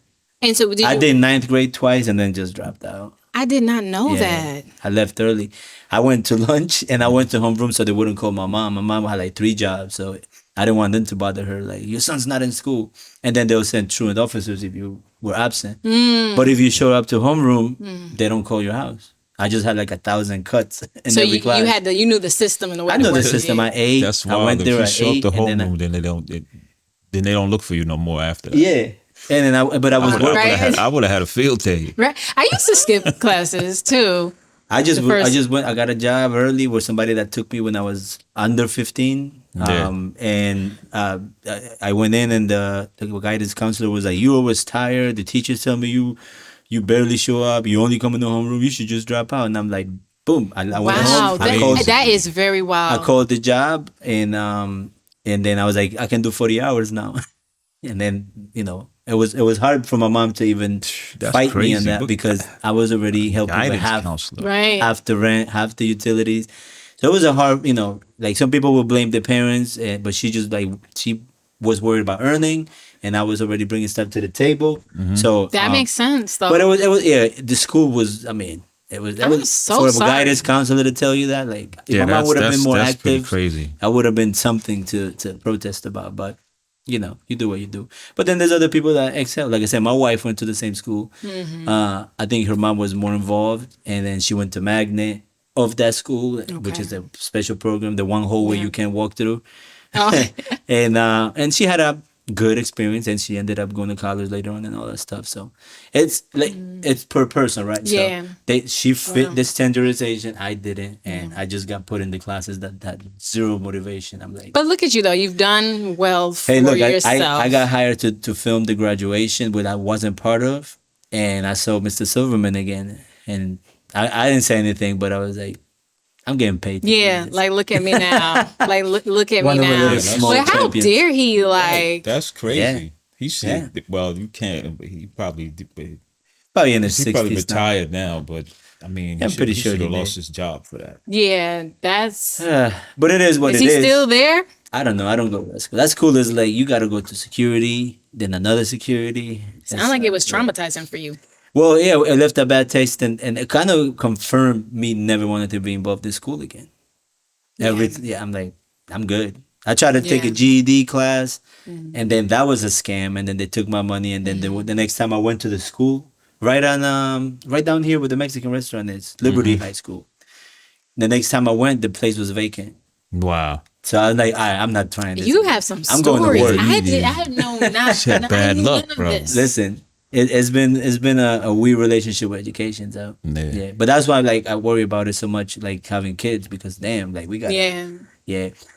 Speaker 3: And so
Speaker 1: I did ninth grade twice and then just dropped out.
Speaker 3: I did not know that.
Speaker 1: I left early. I went to lunch and I went to homeroom so they wouldn't call my mom. My mom had like 3 jobs, so I didn't want them to bother her. Like, your son's not in school. And then they'll send truant officers if you were absent. But if you show up to homeroom, they don't call your house. I just had like 1,000 cuts in
Speaker 3: so
Speaker 1: every class.
Speaker 3: you knew the system and the way
Speaker 1: I know the
Speaker 3: worked.
Speaker 1: system. I ate.
Speaker 2: That's
Speaker 1: I
Speaker 2: wild.
Speaker 1: went there
Speaker 2: If you
Speaker 1: at
Speaker 2: show
Speaker 1: 8.
Speaker 2: up the
Speaker 1: and
Speaker 2: homeroom, then they don't look for you no more after that.
Speaker 1: Yeah. And then I was working.
Speaker 3: Right.
Speaker 2: I would have had a field day.
Speaker 3: Right. I used to skip classes too.
Speaker 1: I just went. I got a job early with somebody that took me when I was under 15. And I went in, and the guidance counselor was like, "You always tired. The teachers tell me you barely show up. You only come in the homeroom. You should just drop out." And I'm like, boom. I went home.
Speaker 3: That is very wild.
Speaker 1: I called the job, and then I was like, I can do 40 hours now. And then it was hard for my mom to even fight me on that because I was already helping with half the rent, half the utilities. So it was a hard, like some people will blame their parents, but she was worried about earning, and I was already bringing stuff to the table. So
Speaker 3: that makes sense, though.
Speaker 1: But it was the school was, it was
Speaker 3: so
Speaker 1: for a
Speaker 3: sorry.
Speaker 1: guidance counselor to tell you that, like, if my mom would have been more active,
Speaker 2: crazy.
Speaker 1: I would have been something to protest about. But you do what you do. But then there's other people that excel. Like I said, my wife went to the same school. I think her mom was more involved, and then she went to Magnet of that school, which is a special program, the one hallway you can't walk through. Oh. And she had a good experience, and she ended up going to college later on and all that stuff. So it's like it's per person, right?
Speaker 3: Yeah.
Speaker 1: So she fit this standardization, I didn't, and I just got put in the classes that had zero motivation. I'm like,
Speaker 3: but look at you though, you've done well for
Speaker 1: yourself.
Speaker 3: I
Speaker 1: got hired to film the graduation, which I wasn't part of, and I saw Mr. Silverman again, and I didn't say anything, but I was like, I'm getting paid.
Speaker 3: Yeah, like look at me now. Like look at me now. But how dare he? Like,
Speaker 2: that's crazy.
Speaker 1: Yeah.
Speaker 2: He said, well, you can't. But he probably
Speaker 1: in his 60s.
Speaker 2: He's probably retired now, but I mean,
Speaker 1: I'm pretty sure
Speaker 2: he
Speaker 1: he
Speaker 2: should have lost his job for that.
Speaker 3: Yeah, that's.
Speaker 1: But it is what it is.
Speaker 3: Is he still there?
Speaker 1: I don't know. I don't go to that school. That school is like you got to go to security, then another security.
Speaker 3: Sound like it was traumatizing for you.
Speaker 1: Well, yeah, it left a bad taste, and it kind of confirmed me never wanted to be involved in school again. I'm like, I'm good. I tried to take a GED class, and then that was a scam, and then they took my money, and then the next time I went to the school, right down here where the Mexican restaurant is, Liberty High School. The next time I went, the place was vacant.
Speaker 2: Wow.
Speaker 1: So I was like, I'm not trying this.
Speaker 3: You have some
Speaker 1: I'm
Speaker 3: stories.
Speaker 1: going to work.
Speaker 3: I had no, not
Speaker 2: bad luck, bro.
Speaker 1: Listen. It's been a weird relationship with education, so yeah. But that's why I worry about it so much, like having kids, because damn, like we got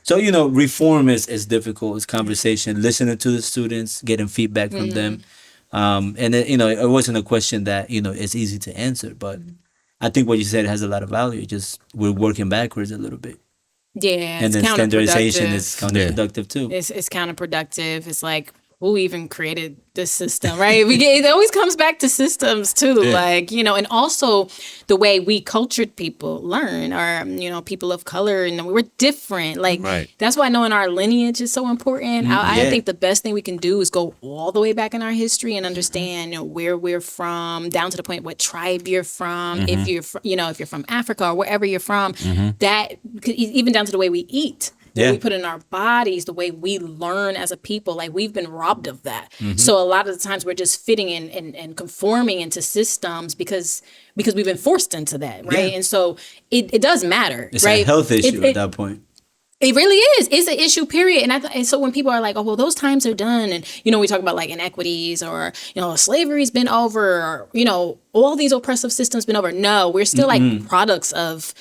Speaker 1: So reform is difficult. It's conversation, listening to the students, getting feedback from them, and it wasn't a question that it's easy to answer, but I think what you said has a lot of value. Just we're working backwards a little bit.
Speaker 3: Yeah,
Speaker 1: and then standardization is counterproductive too.
Speaker 3: It's counterproductive. It's like, who even created this system, right? It always comes back to systems too, like, you know, and also the way we cultured people learn, or, you know, people of color, and we're different. Like, that's why knowing our lineage is so important. I think the best thing we can do is go all the way back in our history and understand, you know, where we're from, down to the point what tribe you're from. If you're, you know, if you're from Africa or wherever you're from, that even down to the way we eat. What we put in our bodies, the way we learn as a people, like we've been robbed of that. So a lot of the times we're just fitting in and conforming into systems because we've been forced into that, right? Yeah. And so it does matter,
Speaker 1: it's
Speaker 3: right?
Speaker 1: a health issue at that point.
Speaker 3: It really is. It's an issue, period. And so when people are like, oh, well, those times are done. And, you know, we talk about like inequities or, you know, slavery's been over, or, you know, all these oppressive systems been over. No, we're still like products of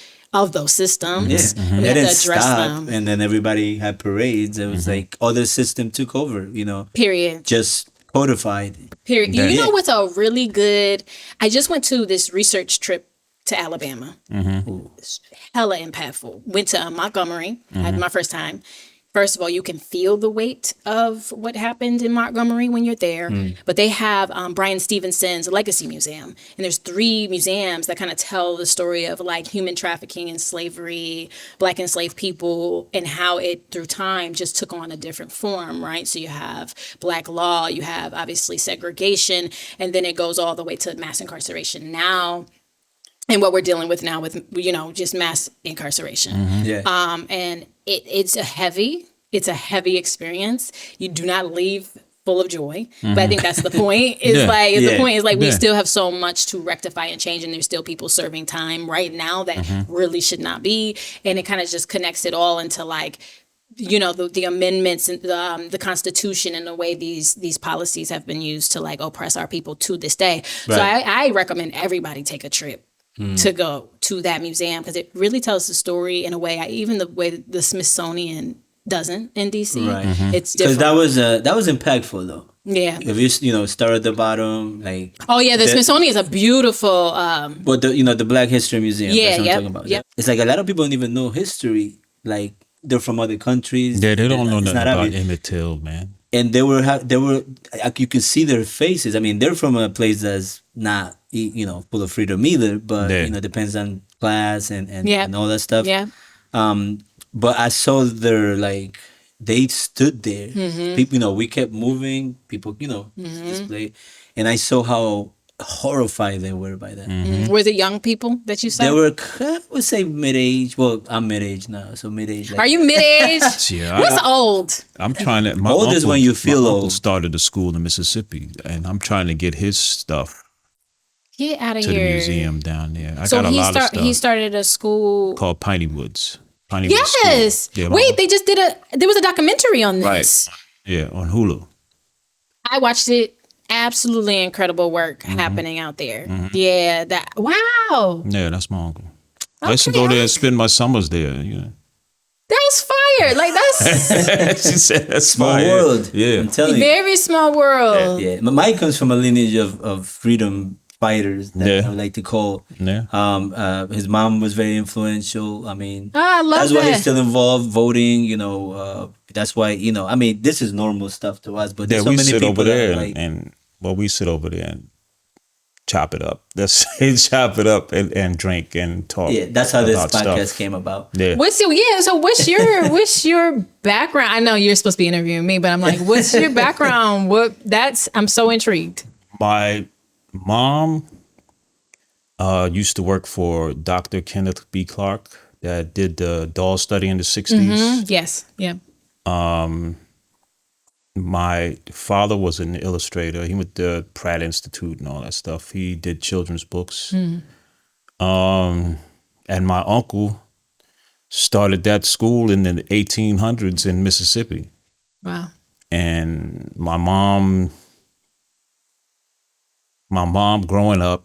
Speaker 3: those systems.
Speaker 1: Yeah.
Speaker 3: We
Speaker 1: They
Speaker 3: have to
Speaker 1: didn't
Speaker 3: address
Speaker 1: stop,
Speaker 3: them.
Speaker 1: and then everybody had parades. It was like other system took over, you know.
Speaker 3: Period.
Speaker 1: Just codified.
Speaker 3: Period. You know what's a really good... I just went to this research trip to Alabama. It's hella impactful. Went to Montgomery. I had my first time. First of all, you can feel the weight of what happened in Montgomery when you're there. But they have Bryan Stevenson's Legacy Museum. And there's 3 museums that kind of tell the story of like human trafficking and slavery, Black enslaved people, and how it through time just took on a different form, right? So you have Black law, you have obviously segregation, and then it goes all the way to mass incarceration now. And what we're dealing with now with, you know, just mass incarceration. And it's a heavy experience. You do not leave full of joy, but I think that's the point. The point is like we still have so much to rectify and change, and there's still people serving time right now that really should not be. And it kind of just connects it all into like, you know, the amendments and the Constitution and the way these policies have been used to like oppress our people to this day. So I recommend everybody take a trip to go to that museum, because it really tells the story in a way, even the way the Smithsonian doesn't in DC.
Speaker 1: Right.
Speaker 3: It's different.
Speaker 1: Because that was impactful though.
Speaker 3: Yeah.
Speaker 1: If you know, start at the bottom, like...
Speaker 3: Oh yeah, the Smithsonian is a beautiful...
Speaker 1: But the Black History Museum, that's what I'm talking about.
Speaker 3: Yep.
Speaker 1: It's like a lot of people don't even know history. Like, they're from other countries.
Speaker 2: Yeah, they don't know
Speaker 1: It's
Speaker 2: nothing
Speaker 1: not
Speaker 2: about
Speaker 1: obvious.
Speaker 2: Emmett Till, man.
Speaker 1: And they were like, you could see their faces. I mean, they're from a place that's not, you know, full of freedom either, but you know, depends on class and all that stuff.
Speaker 3: Yeah.
Speaker 1: But I saw their, like, they stood there. People, you know, we kept moving. People, you know, display, and I saw how horrified they were by that.
Speaker 3: Was it young people that you saw?
Speaker 1: They were, I would say, mid-age. Well, I'm mid-age now, so mid-age. Like,
Speaker 3: are you mid-age?
Speaker 2: Yeah,
Speaker 3: What's old?
Speaker 2: I'm trying to...
Speaker 1: Old is when you feel
Speaker 2: my
Speaker 1: old.
Speaker 2: uncle started a school in Mississippi, and I'm trying to get his stuff
Speaker 3: Get out of
Speaker 2: to
Speaker 3: here.
Speaker 2: the museum down there. I
Speaker 3: So
Speaker 2: got a lot of stuff
Speaker 3: he started a school
Speaker 2: called Piney Woods. Piney
Speaker 3: Yes.
Speaker 2: Woods School. Yeah,
Speaker 3: Wait, they just there was a documentary on this.
Speaker 2: Yeah, on Hulu.
Speaker 3: I watched it. Absolutely incredible work happening out there. Yeah, wow.
Speaker 2: Yeah, that's my uncle. I used to go there and spend my summers there. Yeah.
Speaker 3: That's fire. Like that's
Speaker 2: She said that's
Speaker 1: small
Speaker 2: fire.
Speaker 1: world.
Speaker 2: Yeah.
Speaker 1: I'm telling you.
Speaker 3: very small world.
Speaker 1: Yeah, but mine comes from a lineage of freedom fighters that I would like to call.
Speaker 2: Yeah.
Speaker 1: His mom was very influential. I mean,
Speaker 3: I love
Speaker 1: that's why he's
Speaker 3: that.
Speaker 1: still involved voting. You know, that's why, you know. I mean, this is normal stuff to us, but there's so
Speaker 2: we
Speaker 1: many
Speaker 2: sit
Speaker 1: people
Speaker 2: over there
Speaker 1: that, like,
Speaker 2: we sit over there and chop it up. Let's chop it up and drink and talk.
Speaker 1: yeah, that's how this
Speaker 2: about
Speaker 1: podcast
Speaker 2: stuff.
Speaker 1: came about.
Speaker 2: Yeah.
Speaker 3: So what's your background? I know you're supposed to be interviewing me, but I'm like, what's your background? I'm so intrigued.
Speaker 2: My mom used to work for Dr. Kenneth B. Clark that did the doll study in the 60s.
Speaker 3: Yes. Yeah.
Speaker 2: My father was an illustrator. He went to Pratt Institute and all that stuff. He did children's books. And my uncle started that school in the 1800s in Mississippi.
Speaker 3: Wow.
Speaker 2: And my mom growing up,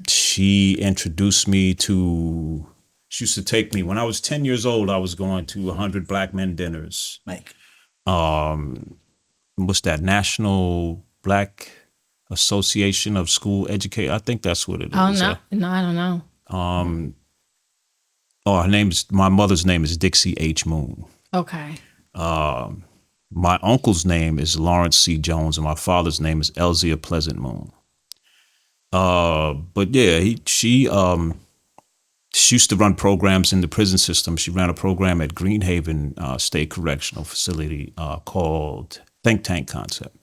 Speaker 2: she introduced me to, she used to take me, when I was 10 years old, I was going to 100 Black Men dinners.
Speaker 1: Mike.
Speaker 2: What's that? National Black Association of School Educators. I think that's what it is.
Speaker 3: Oh no, I don't know.
Speaker 2: My mother's name is Dixie H. Moon.
Speaker 3: Okay.
Speaker 2: My uncle's name is Lawrence C. Jones, and my father's name is Elzia Pleasant Moon. But yeah, she used to run programs in the prison system. She ran a program at Greenhaven State Correctional Facility called Think Tank Concept,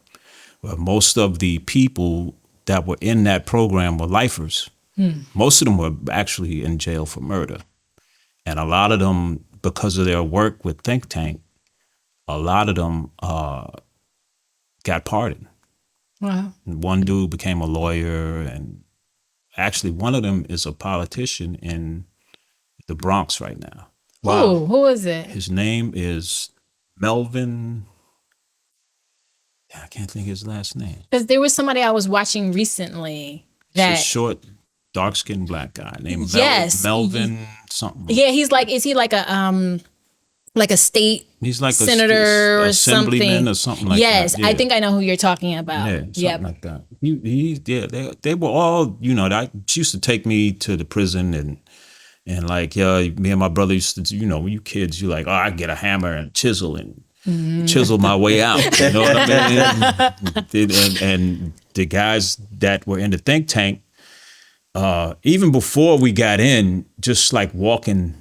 Speaker 2: where most of the people that were in that program were lifers. Most of them were actually in jail for murder. And a lot of them, because of their work with Think Tank, a lot of them got pardoned.
Speaker 3: Wow.
Speaker 2: And one dude became a lawyer, and actually one of them is a politician in the Bronx right now.
Speaker 3: Wow. Who is it?
Speaker 2: His name is Melvin. I can't think of his last name.
Speaker 3: Because there was somebody I was watching recently that
Speaker 2: It's a short, dark-skinned black guy named
Speaker 3: Yes.
Speaker 2: Melvin something.
Speaker 3: yeah, is he like a state
Speaker 2: He's like
Speaker 3: senator
Speaker 2: a
Speaker 3: or
Speaker 2: assemblyman
Speaker 3: something?
Speaker 2: or something like
Speaker 3: yes,
Speaker 2: that. Yeah.
Speaker 3: I think I know who you're talking about.
Speaker 2: Yeah, something
Speaker 3: Yep.
Speaker 2: like that. They were all, she used to take me to the prison and like, me and my brother used to, when you kids, you like, I get a hammer and chisel and chisel my way out. You know what I mean? And the guys that were in the think tank, even before we got in, just like walking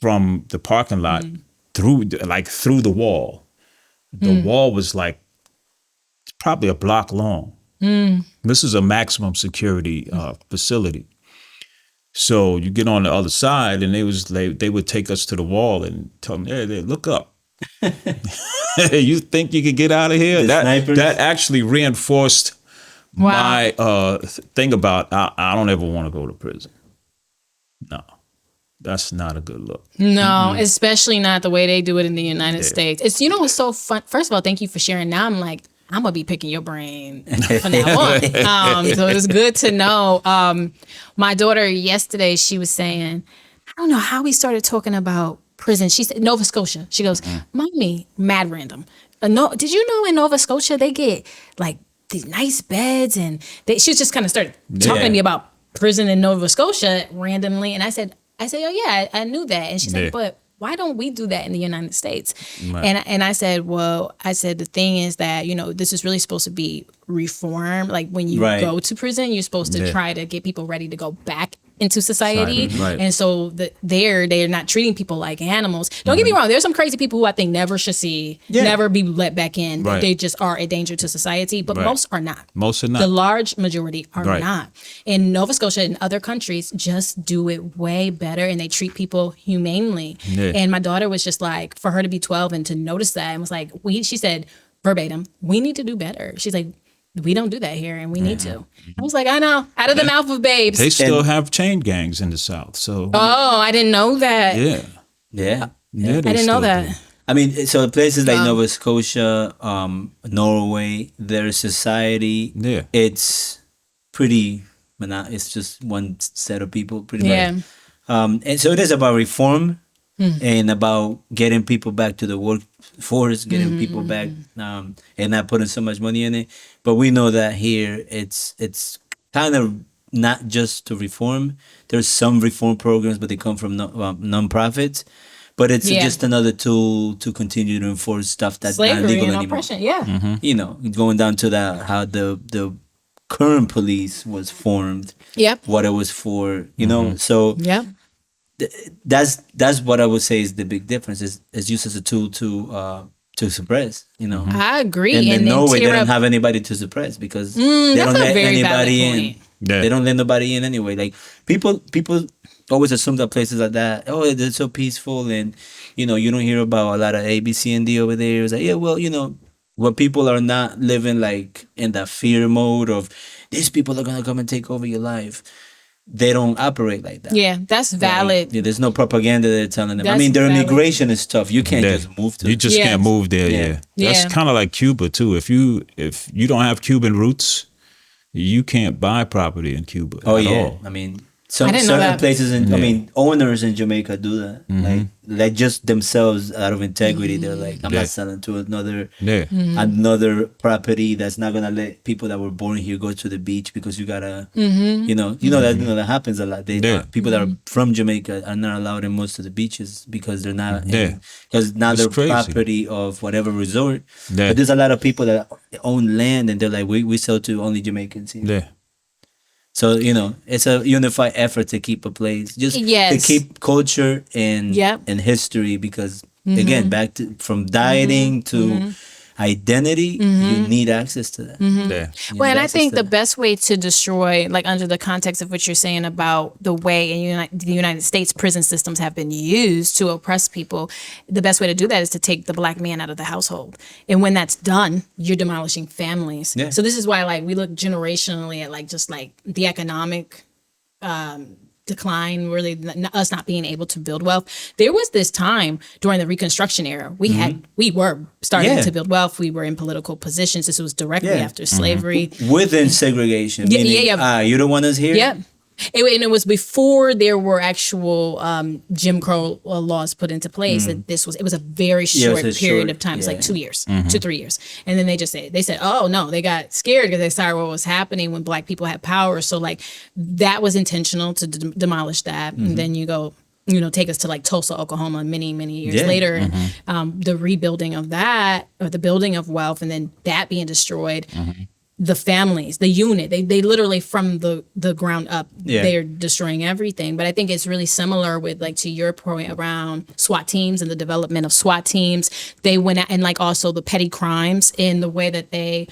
Speaker 2: from the parking lot through the wall. The wall was like probably a block long. This is a maximum security facility. So you get on the other side, and they would take us to the wall and tell them, hey, look up. You think you could get out of here? That actually reinforced my thing about I don't ever want to go to prison. No. That's not a good look.
Speaker 3: No, especially not the way they do it in the United States. It's what's so fun. First of all, thank you for sharing. Now I'm like, I'm gonna be picking your brain from now on. So it's good to know. My daughter yesterday, she was saying, I don't know how we started talking about prison. She said Nova Scotia. She goes, Mommy, mad random. Did you know in Nova Scotia they get like these nice beds, and she just kind of started talking to me about prison in Nova Scotia randomly, and I said, oh yeah, I knew that. And she's like, but why don't we do that in the United States? Right. And I said, the thing is that, this is really supposed to be reform. Like when you go to prison, you're supposed to try to get people ready to go back into society. Right. And so they're not treating people like animals. Don't get me wrong. There's some crazy people who I think never should never be let back in. Right. They just are a danger to society, but most are not.
Speaker 2: Most are not.
Speaker 3: The large majority are not. In Nova Scotia and other countries just do it way better, and they treat people humanely. Yeah. And my daughter was just like, for her to be 12 and to notice that, and was like, she said verbatim, we need to do better. She's like, we don't do that here, and we need to. I was like, I know, out of the mouth of babes.
Speaker 2: They still have chain gangs in the South. So
Speaker 3: I didn't know that.
Speaker 1: Yeah.
Speaker 3: I didn't know that.
Speaker 1: Do. I mean, so places like Nova Scotia, Norway, their society, it's pretty, it's just one set of people, pretty much. And so it is about reform and about getting people back to the workforce, getting people back, and not putting so much money in it. But we know that here it's kind of not just to reform. There's some reform programs, but they come from nonprofits. But it's just another tool to continue to enforce stuff that's not legal anymore. Oppression, going down to how the current police was formed. What it was for, So that's what I would say is the big difference. Is used as a tool to suppress.
Speaker 3: I agree.
Speaker 1: And in Norway, they don't have anybody to suppress because they don't let anybody in. They don't let nobody in anyway. Like people always assume that places like that, they're so peaceful, and you don't hear about a lot of A, B, C, and D over there. It's like, when people are not living like in that fear mode of these people are gonna come and take over your life, they don't operate like that.
Speaker 3: Yeah, that's valid.
Speaker 1: There's no propaganda they're telling them. Their immigration is tough. You can't just move to.
Speaker 2: You just can't move there. Yeah. That's kind of like Cuba too. If you don't have Cuban roots, you can't buy property in Cuba at all.
Speaker 1: Some
Speaker 3: I didn't know
Speaker 1: certain
Speaker 3: that.
Speaker 1: places I mean, owners in Jamaica do that. Like just themselves out of integrity, they're like, I'm
Speaker 2: Yeah.
Speaker 1: not selling to another
Speaker 2: Yeah.
Speaker 1: another property that's not gonna let people that were born here go to the beach because you gotta, that happens a lot. They
Speaker 2: Yeah.
Speaker 1: people that are from Jamaica are not allowed in most of the beaches because they're not,
Speaker 2: Yeah.
Speaker 1: because now
Speaker 2: It's
Speaker 1: they're
Speaker 2: crazy.
Speaker 1: property of whatever resort.
Speaker 2: Yeah.
Speaker 1: But there's a lot of people that own land and they're like, we sell to only Jamaicans here.
Speaker 2: Yeah.
Speaker 1: So it's a unified effort to keep a place, just
Speaker 3: Yes.
Speaker 1: to keep culture and
Speaker 3: Yep.
Speaker 1: and history. Because again, back to from dieting to identity, you need access to that.
Speaker 2: Yeah.
Speaker 1: You
Speaker 3: Well,
Speaker 1: need
Speaker 3: and I
Speaker 1: access
Speaker 3: think
Speaker 1: to
Speaker 3: the
Speaker 1: that.
Speaker 3: best way to destroy, like under the context of what you're saying about the way the United States prison systems have been used to oppress people, the best way to do that is to take the black man out of the household. And when that's done, you're demolishing families.
Speaker 1: Yeah.
Speaker 3: So this is why, like, we look generationally at like just like the economic decline, really us not being able to build wealth. There was this time during the Reconstruction era, we were starting
Speaker 1: Yeah.
Speaker 3: to build wealth. We were in political positions. This was directly
Speaker 1: Yeah.
Speaker 3: after slavery.
Speaker 1: Within segregation,
Speaker 3: Yeah,
Speaker 1: meaning,
Speaker 3: yeah.
Speaker 1: you don't want us here.
Speaker 3: Yeah. And it was before there were actual Jim Crow laws put into place. That it was a very
Speaker 1: Yeah, it was
Speaker 3: short
Speaker 1: a
Speaker 3: period
Speaker 1: short-
Speaker 3: of time. It's like
Speaker 1: yeah.
Speaker 3: 2 years, 2-3 years, and then they said, oh no, they got scared because they saw what was happening when black people had power. So like that was intentional to demolish that, and then you go. Take us to like Tulsa, Oklahoma, many years
Speaker 1: Yeah.
Speaker 3: later, and the rebuilding of that, or the building of wealth, and then that being destroyed. The families, the unit, they literally from the ground up,
Speaker 1: Yeah.
Speaker 3: they're destroying everything. But I think it's really similar with, like, to your point around SWAT teams and the development of SWAT teams. They went out and like also the petty crimes in the way that they,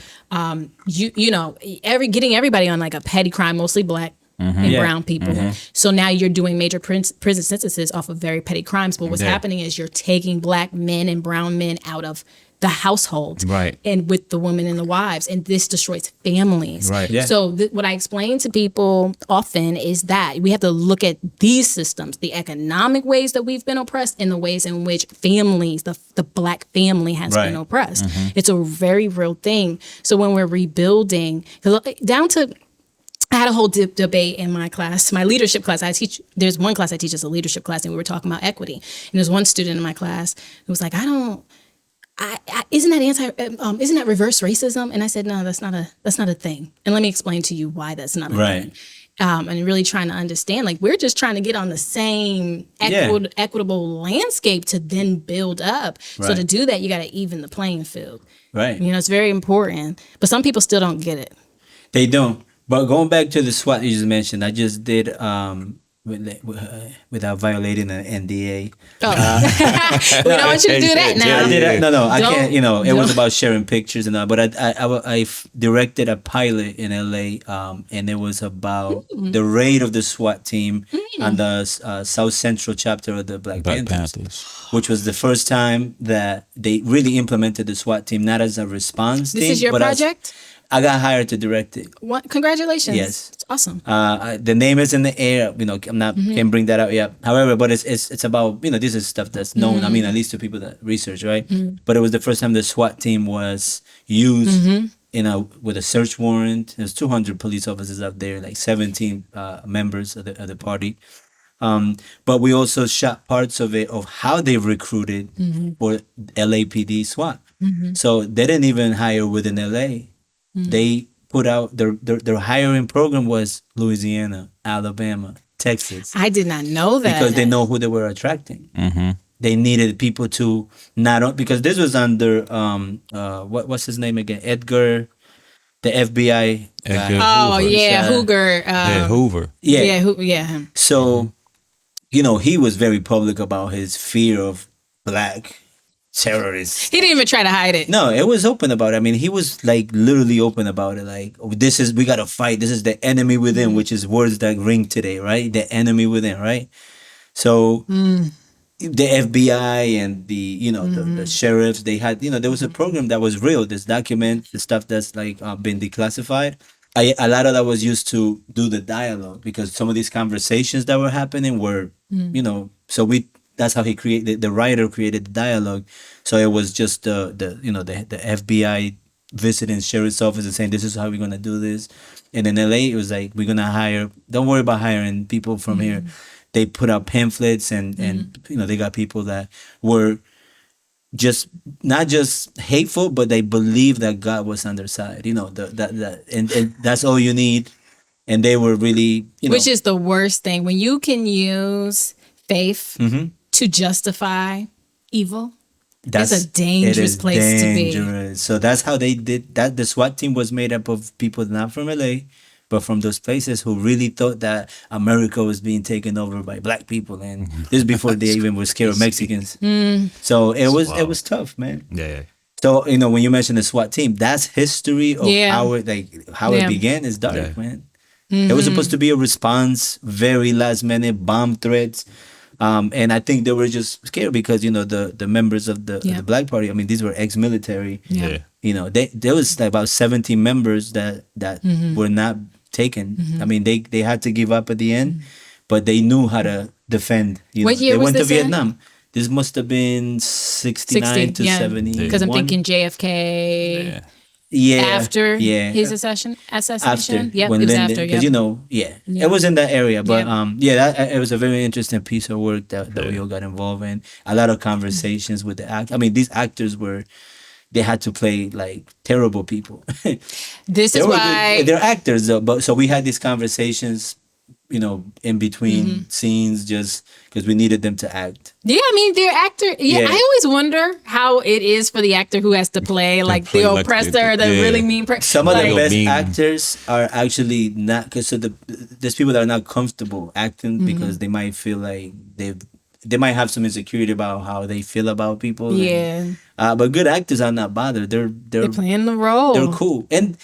Speaker 3: getting everybody on like a petty crime, mostly black and
Speaker 1: Yeah.
Speaker 3: brown people. So now you're doing major prison sentences off of very petty crimes. But what's
Speaker 2: Yeah.
Speaker 3: happening is you're taking black men and brown men out of the household,
Speaker 2: Right.
Speaker 3: and with the women and the wives, and this destroys families.
Speaker 2: Right.
Speaker 1: Yeah.
Speaker 3: So what I explain to people often is that we have to look at these systems, the economic ways that we've been oppressed, and the ways in which families, the black family has
Speaker 1: Right.
Speaker 3: been oppressed. It's a very real thing. So when we're rebuilding, down to I had a whole debate in my class, my leadership class. There's one class I teach as a leadership class, and we were talking about equity. And there's one student in my class who was like, isn't that reverse racism? And I said, no, that's not a thing. And let me explain to you why that's not a
Speaker 1: Right.
Speaker 3: thing. And really trying to understand, like, we're just trying to get on the same
Speaker 1: Yeah.
Speaker 3: equitable landscape to then build up. So
Speaker 1: Right.
Speaker 3: to do that, you got to even the playing field.
Speaker 1: Right.
Speaker 3: It's very important. But some people still don't get it.
Speaker 1: They don't. But going back to the SWAT you just mentioned, I just did without violating an NDA.
Speaker 3: We don't want you to do that now.
Speaker 1: I did it. No, I
Speaker 3: Don't-
Speaker 1: can't. It was
Speaker 3: don't.
Speaker 1: about sharing pictures and all. But I directed a pilot in LA, and it was about the raid of the SWAT team on the South Central chapter of the Black
Speaker 2: Black
Speaker 1: Panthers,
Speaker 2: Panthers.
Speaker 1: which was the first time that they really implemented the SWAT team, not as a response team.
Speaker 3: This is your
Speaker 1: but as-
Speaker 3: project?
Speaker 1: I got hired to direct it.
Speaker 3: What? Congratulations.
Speaker 1: Yes.
Speaker 3: It's awesome.
Speaker 1: The name is in the air. I'm not can't bring that out yet. However, but it's about this is stuff that's known. I mean, at least to people that research, right? But it was the first time the SWAT team was used with a search warrant. There's 200 police officers out there, like 17 members of the party. But we also shot parts of it of how they recruited for LAPD SWAT. So they didn't even hire within LA. They put out their hiring program was Louisiana, Alabama, Texas,
Speaker 3: I did not know that.
Speaker 1: because they know who they were attracting. They needed people to because this was under what's his name again, Edgar, the FBI guy.
Speaker 2: Edgar
Speaker 3: Oh
Speaker 2: Hoover.
Speaker 3: yeah, Hoover.
Speaker 2: Yeah, Hoover.
Speaker 1: Yeah.
Speaker 3: Him.
Speaker 1: So, he was very public about his fear of black terrorists.
Speaker 3: He didn't even try to hide it.
Speaker 1: No, it was open about it. I mean, he was like literally open about it. Like, we gotta fight. This is the enemy within, which is words that ring today, right? The enemy within, right? So the FBI and the sheriffs, they had, there was a program that was real. This document, the stuff that's like been declassified. A lot of that was used to do the dialogue, because some of these conversations that were happening were, that's how he created, the writer created the dialogue. So it was just the FBI visiting sheriff's office and saying, this is how we're gonna do this. And in LA, it was like, we're gonna hire. Don't worry about hiring people from here. They put out pamphlets and they got people that were just not just hateful, but they believed that God was on their side. And that's all you need. And they were really,
Speaker 3: which is the worst thing when you can use faith
Speaker 1: Mm-hmm.
Speaker 3: to justify evil.
Speaker 1: That's
Speaker 3: It's a dangerous place to be.
Speaker 1: be. So that's how they did that. The SWAT team was made up of people not from LA, but from those places who really thought that America was being taken over by black people, and this is before they even were scared of Mexicans. So it was tough, man.
Speaker 2: Yeah.
Speaker 1: So when you mention the SWAT team, that's history of
Speaker 3: Yeah.
Speaker 1: how it began. Is dark,
Speaker 2: Yeah.
Speaker 1: man. It was supposed to be a response, very last minute bomb threats. And I think they were just scared because the members of the Black Party. I mean, these were ex-military.
Speaker 3: Yeah.
Speaker 1: There was like about 17 members that were not taken. I mean, they had to give up at the end, but they knew how to defend.
Speaker 3: What year
Speaker 1: they
Speaker 3: was
Speaker 1: went
Speaker 3: this
Speaker 1: to
Speaker 3: in?
Speaker 1: Vietnam. This must have been 69 to 70.
Speaker 3: Because I'm thinking JFK
Speaker 2: Yeah.
Speaker 1: yeah,
Speaker 3: after
Speaker 1: yeah.
Speaker 3: his assassination.
Speaker 1: After
Speaker 3: Yep,
Speaker 1: when
Speaker 3: it was
Speaker 1: Lyndon,
Speaker 3: after.
Speaker 1: because
Speaker 3: Yep.
Speaker 1: it was in that area, but
Speaker 3: Yeah.
Speaker 1: it was a very interesting piece of work that we all got involved in. A lot of conversations with the act. I mean, these actors they had to play like terrible people.
Speaker 3: This
Speaker 1: They
Speaker 3: is
Speaker 1: were
Speaker 3: why
Speaker 1: good. They're actors though, but so we had these conversations, in between scenes, just because we needed them to act.
Speaker 3: Yeah, I mean, they're actor. Yeah,
Speaker 1: Yeah.
Speaker 3: I always wonder how it is for the actor who has to play like
Speaker 2: play
Speaker 3: the
Speaker 2: like
Speaker 3: oppressor, the
Speaker 2: yeah.
Speaker 3: really mean person.
Speaker 1: Some of the
Speaker 2: Like-
Speaker 1: best
Speaker 2: Mean.
Speaker 1: actors are actually not, because there's people that are not comfortable acting
Speaker 3: Mm-hmm.
Speaker 1: because they might feel like they might have some insecurity about how they feel about people.
Speaker 3: Yeah,
Speaker 1: But good actors are not bothered. They're
Speaker 3: they're playing the role.
Speaker 1: they're cool and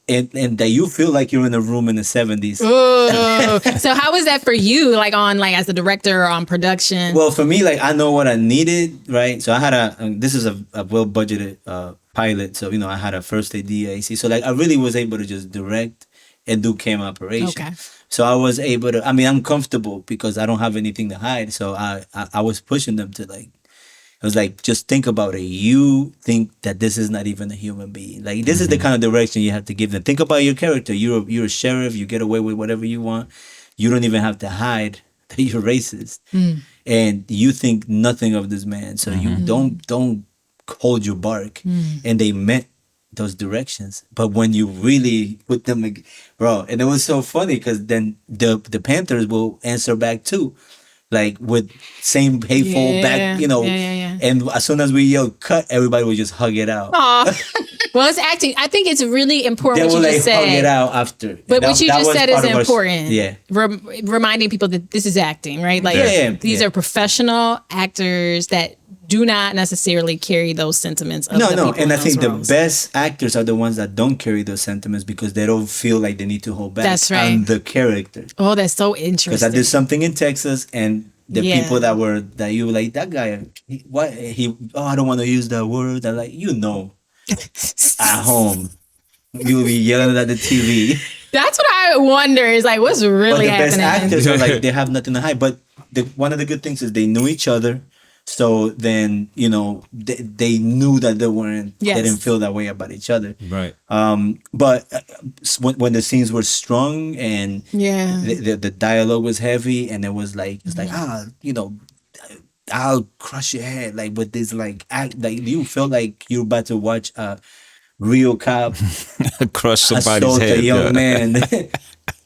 Speaker 1: and that you feel like you're in a room in the 70s.
Speaker 3: Ooh. So how was that for you? Like as a director or on production?
Speaker 1: Well, for me, I know what I needed, right? So I had this is a well budgeted pilot. So, I had a first AD, AC. So I really was able to just direct and do cam operation.
Speaker 3: Okay.
Speaker 1: So I was able to, I'm comfortable because I don't have anything to hide. So I was pushing them to I was like, just think about it. You think that this is not even a human being. Like, this is the kind of direction you have to give them. Think about your character. You're a sheriff. You get away with whatever you want. You don't even have to hide that you're racist. And you think nothing of this man. So you don't hold your bark. And they meant those directions. But when you really put them, bro, and it was so funny because then the Panthers will answer back too. With same hateful back,
Speaker 3: Yeah.
Speaker 1: and as soon as we yell cut, everybody would just hug it out.
Speaker 3: Aw. Well, it's acting. I think it's really important
Speaker 1: They
Speaker 3: what
Speaker 1: will
Speaker 3: you just
Speaker 1: hug it
Speaker 3: said.
Speaker 1: out after.
Speaker 3: But
Speaker 1: That-
Speaker 3: what you
Speaker 1: that
Speaker 3: just
Speaker 1: was
Speaker 3: said is
Speaker 1: part of our-
Speaker 3: important.
Speaker 1: Yeah.
Speaker 3: Reminding people that this is acting, right? Like these
Speaker 1: Yeah.
Speaker 3: are professional actors that do not necessarily carry those sentiments of the people
Speaker 1: and I
Speaker 3: in
Speaker 1: think
Speaker 3: those
Speaker 1: the
Speaker 3: roles.
Speaker 1: best actors are the ones that don't carry those sentiments because they don't feel like they need to hold back
Speaker 3: That's right.
Speaker 1: on the character.
Speaker 3: Oh, that's so
Speaker 1: Because I
Speaker 3: interesting.
Speaker 1: did something in Texas, and the
Speaker 3: Yeah.
Speaker 1: people that you were like, that guy, I don't want to use that word. I'm like, at home, you'll be yelling at the TV.
Speaker 3: That's what I wonder is like, what's really
Speaker 1: But the best
Speaker 3: happening?
Speaker 1: actors are like, they have nothing to hide. But one of the good things is they knew each other. So then, they knew that they
Speaker 3: Yes.
Speaker 1: didn't feel that way about each other.
Speaker 2: Right.
Speaker 1: But when the scenes were strong and
Speaker 3: Yeah.
Speaker 1: the dialogue was heavy, and it was like, I'll crush your head, with this act, you felt like you're about to watch a real cop
Speaker 2: Crush somebody's
Speaker 1: assault
Speaker 2: head.
Speaker 1: a young man.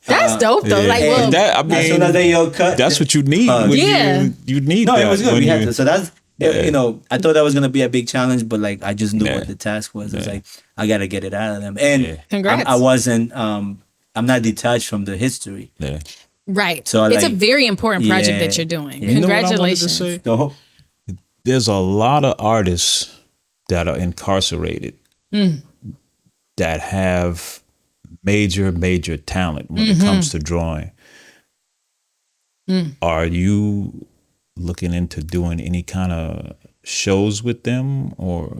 Speaker 3: That's dope though.
Speaker 2: Yeah.
Speaker 3: Like,
Speaker 2: And
Speaker 3: well,
Speaker 2: that,
Speaker 1: As soon as they yell cut,
Speaker 2: that's what you need.
Speaker 3: Yeah.
Speaker 2: You need
Speaker 1: no,
Speaker 2: that.
Speaker 1: it was good.
Speaker 2: when
Speaker 1: We had
Speaker 2: you-
Speaker 1: to. So that's I thought that was gonna be a big challenge, but I just knew
Speaker 2: Yeah.
Speaker 1: what the task was. It's
Speaker 2: Yeah.
Speaker 1: like I gotta get it out of them, and
Speaker 2: Yeah.
Speaker 3: Congrats.
Speaker 1: I wasn't. I'm not detached from the history.
Speaker 2: Yeah.
Speaker 3: right.
Speaker 1: So,
Speaker 3: it's a
Speaker 1: like,
Speaker 3: very important project
Speaker 1: yeah.
Speaker 3: that you're doing.
Speaker 1: Yeah.
Speaker 2: You know what I wanted to
Speaker 3: Congratulations.
Speaker 2: say?
Speaker 1: So
Speaker 2: There's a lot of artists that are incarcerated that have major talent when it comes to drawing. Are you looking into doing any kind of shows with them, or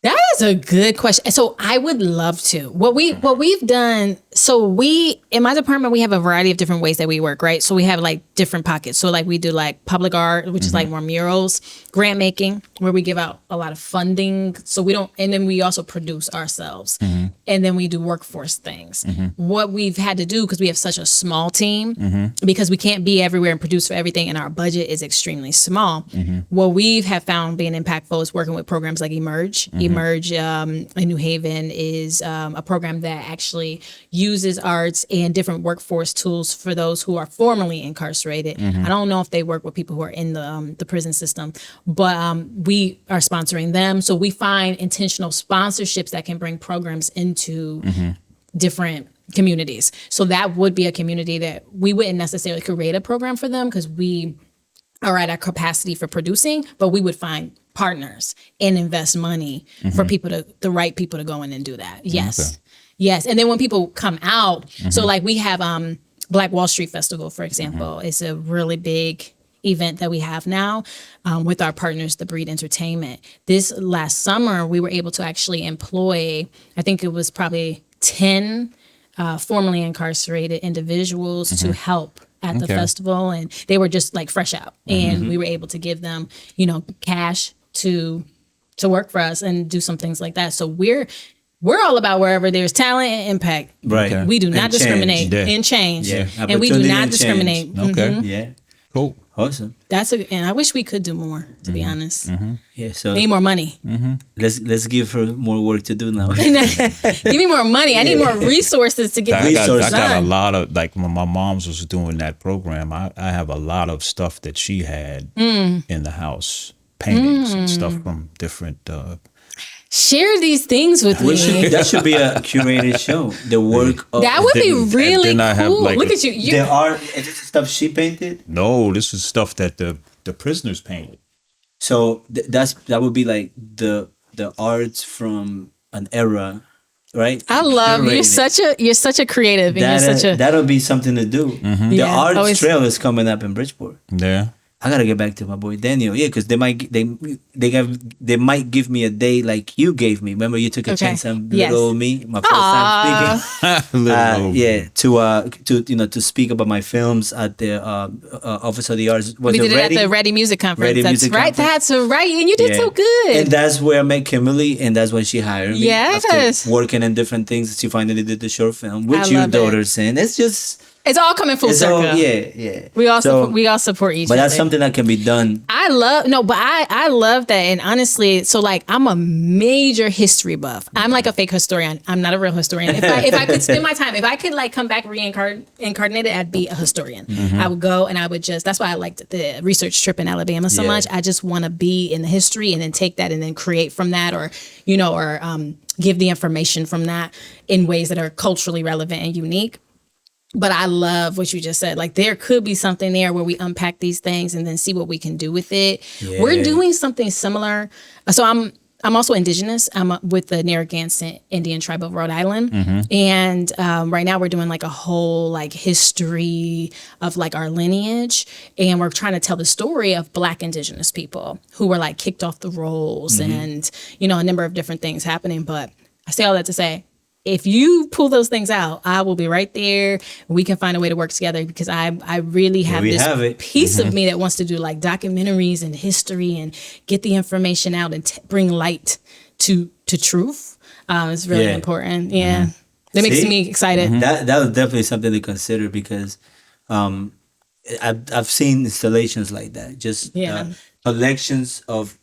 Speaker 3: That is a good question. So I would love to. What we've done So in my department, we have a variety of different ways that we work, right? So we have like different pockets. So like we do like public art, which is like more murals, grant making, where we give out a lot of funding. So and then we also produce ourselves. And then we do workforce things. What we've had to do, because we have such a small team, because we can't be everywhere and produce for everything, and our budget is extremely small. What we have found being impactful is working with programs like Emerge. Emerge in New Haven is a program that actually uses arts and different workforce tools for those who are formerly incarcerated. I don't know if they work with people who are in the prison system, but we are sponsoring them. So we find intentional sponsorships that can bring programs into different communities. So that would be a community that we wouldn't necessarily create a program for them because we are at our capacity for producing, but we would find partners and invest money for the right people to go in and do that. Yes.
Speaker 2: Okay.
Speaker 3: Yes. And then when people come out, so like we have Black Wall Street Festival, for example. It's a really big event that we have now with our partners, The Breed Entertainment. This last summer, we were able to actually employ, I think it was probably 10 formerly incarcerated individuals to help at the festival. And they were just like fresh out. And we were able to give them, cash to work for us and do some things like that. So we're all about wherever there's talent and impact.
Speaker 1: Right.
Speaker 2: Okay.
Speaker 3: We do not
Speaker 1: And
Speaker 3: discriminate
Speaker 2: change.
Speaker 3: in change.
Speaker 1: Yeah.
Speaker 3: And we do
Speaker 1: Opportunity
Speaker 3: not
Speaker 1: and
Speaker 3: discriminate.
Speaker 1: change.
Speaker 2: Okay.
Speaker 1: Yeah.
Speaker 2: Cool.
Speaker 1: Awesome.
Speaker 3: And I wish we could do more, to be honest.
Speaker 1: Yeah. So
Speaker 3: Need more money.
Speaker 1: let's give her more work to do now.
Speaker 3: Give me more money. I need more resources to get
Speaker 2: I got
Speaker 1: Resources.
Speaker 2: a
Speaker 3: done.
Speaker 2: lot of, like when my mom's was doing that program, I have a lot of stuff that she had in the house, paintings and stuff from different.
Speaker 3: Share these things with me.
Speaker 1: That should be a curated show. The work of
Speaker 3: That would be
Speaker 2: And
Speaker 3: really
Speaker 2: then I have,
Speaker 3: cool.
Speaker 2: like,
Speaker 3: Look at you.
Speaker 1: the art. Is this the stuff she painted?
Speaker 2: No, this is stuff that the prisoners painted.
Speaker 1: So that would be like the arts from an era, right?
Speaker 3: I love
Speaker 1: Curated.
Speaker 3: you're such a creative, and you're such a
Speaker 1: That'll be something to do. The
Speaker 3: Yeah,
Speaker 1: arts
Speaker 3: always-
Speaker 1: trail is coming up in Bridgeport.
Speaker 2: Yeah.
Speaker 1: I gotta get back to my boy Daniel. Yeah, because they might give me a day like you gave me. Remember you took a
Speaker 3: Okay.
Speaker 1: chance on
Speaker 3: Yes.
Speaker 1: little me, my first time speaking. To speak about my films at the Office of the Arts. Was
Speaker 3: we
Speaker 1: it
Speaker 3: did it
Speaker 1: Ready?
Speaker 3: at the Ready Music Conference.
Speaker 1: Ready
Speaker 3: That's
Speaker 1: Music
Speaker 3: right.
Speaker 1: Conference.
Speaker 3: That's right. And you did
Speaker 1: Yeah.
Speaker 3: so good.
Speaker 1: And that's where I met Kimberly, and that's when she hired me.
Speaker 3: Yes.
Speaker 1: After working in different things, she finally did the short film, which your
Speaker 3: love it.
Speaker 1: daughter's in. It's just,
Speaker 3: It's all coming full
Speaker 1: it's
Speaker 3: circle.
Speaker 1: all, yeah.
Speaker 3: We all
Speaker 1: So-
Speaker 3: support each
Speaker 1: But
Speaker 3: other.
Speaker 1: that's something that can be done.
Speaker 3: I love that. And honestly, so like I'm a major history buff. I'm like a fake historian. I'm not a real historian. If I could spend my time, if I could like come back reincarnated, I'd be a historian. I would go and I would that's why I liked the research trip in Alabama so
Speaker 1: Yeah.
Speaker 3: much. I just want to be in the history and then take that and then create from that or give the information from that in ways that are culturally relevant and unique. But I love what you just said. Like there could be something there where we unpack these things and then see what we can do with it.
Speaker 1: Yeah.
Speaker 3: We're doing something similar. So I'm also indigenous. I'm with the Narragansett Indian tribe of Rhode Island. And right now we're doing like a whole like history of like our lineage. And we're trying to tell the story of Black indigenous people who were like kicked off the rolls and, a number of different things happening. But I say all that to say, if you pull those things out, I will be right there. We can find a way to work together because I really have
Speaker 1: we have it.
Speaker 3: piece of me that wants to do like documentaries and history and get the information out and bring light to truth. It's really
Speaker 1: Yeah.
Speaker 3: important. Yeah. That makes
Speaker 1: See?
Speaker 3: me excited.
Speaker 1: That was definitely something to consider because I've seen installations like that. Just
Speaker 3: Yeah.
Speaker 1: collections of,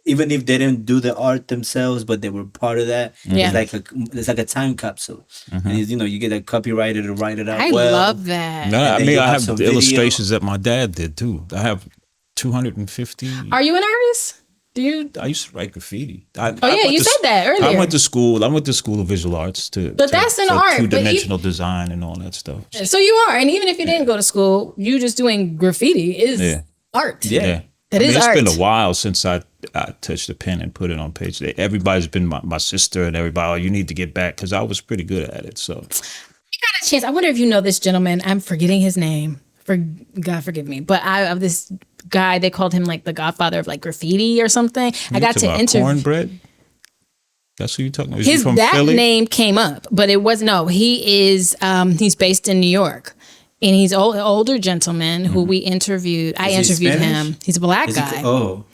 Speaker 1: even if they didn't do the art themselves, but they were part of that.
Speaker 3: Yeah.
Speaker 1: It's like a time capsule, and you get a copywriter to write it out.
Speaker 3: I love that.
Speaker 2: No, I
Speaker 1: then
Speaker 2: mean
Speaker 1: you
Speaker 2: I
Speaker 1: have
Speaker 2: have
Speaker 1: some
Speaker 2: the
Speaker 1: video.
Speaker 2: illustrations that my dad did too. I have 250.
Speaker 3: Are you an artist? Do you?
Speaker 2: I used to write graffiti.
Speaker 3: You said that earlier.
Speaker 2: I went to school. I went to school of visual arts
Speaker 3: But that's an art, but you-
Speaker 2: two-dimensional design and all that stuff.
Speaker 3: So you are, and even if you didn't go to school, you just doing graffiti is
Speaker 2: Yeah.
Speaker 3: art.
Speaker 1: Yeah.
Speaker 2: Yeah.
Speaker 3: That is
Speaker 2: it's
Speaker 3: art.
Speaker 2: been a while since I touched a pen and put it on page. Everybody's been my sister and everybody. Oh, you need to get back because I was pretty good at it. So
Speaker 3: A chance. I wonder if you know this gentleman. I'm forgetting his name. God forgive me. But I of this guy, they called him like the godfather of like graffiti or something. I got to interview.
Speaker 2: cornbread. That's who you talking about. Is he
Speaker 3: His
Speaker 2: from
Speaker 3: that
Speaker 2: Philly?
Speaker 3: name came up, but it was no. He is he's based in New York, and he's an older gentleman who we interviewed. I
Speaker 1: Is he
Speaker 3: interviewed
Speaker 1: Spanish?
Speaker 3: him. He's a black
Speaker 1: Is he
Speaker 3: guy.
Speaker 1: oh,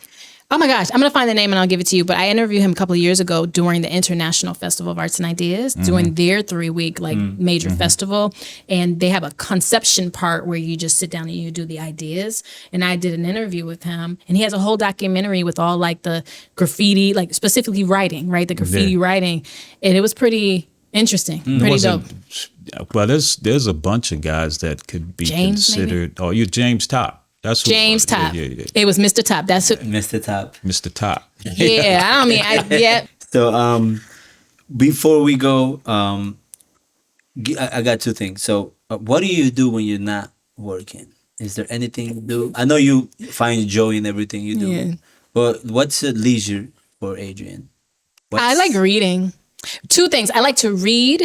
Speaker 3: Oh my gosh, I'm gonna find the name and I'll give it to you. But I interviewed him a couple of years ago during the International Festival of Arts and Ideas, during their 3-week major festival, and they have a conception part where you just sit down and you do the ideas. And I did an interview with him, and he has a whole documentary with all like the graffiti, like specifically writing, right? The graffiti writing, and it was pretty interesting, pretty dope.
Speaker 2: Well, there's a bunch of guys that could be
Speaker 3: James,
Speaker 2: considered. Oh, you're James Top. That's who
Speaker 3: James
Speaker 2: it was.
Speaker 3: Top.
Speaker 2: Yeah.
Speaker 3: It was Mr. Top. That's it.
Speaker 1: Mr. Top.
Speaker 2: Mr. Top.
Speaker 3: Yeah, I don't mean yeah.
Speaker 1: So before we go, I got two things. So what do you do when you're not working? Is there anything you do? I know you find joy in everything you do,
Speaker 3: Yeah.
Speaker 1: but what's a leisure for Adriane?
Speaker 3: I like reading. Two things. I like to read,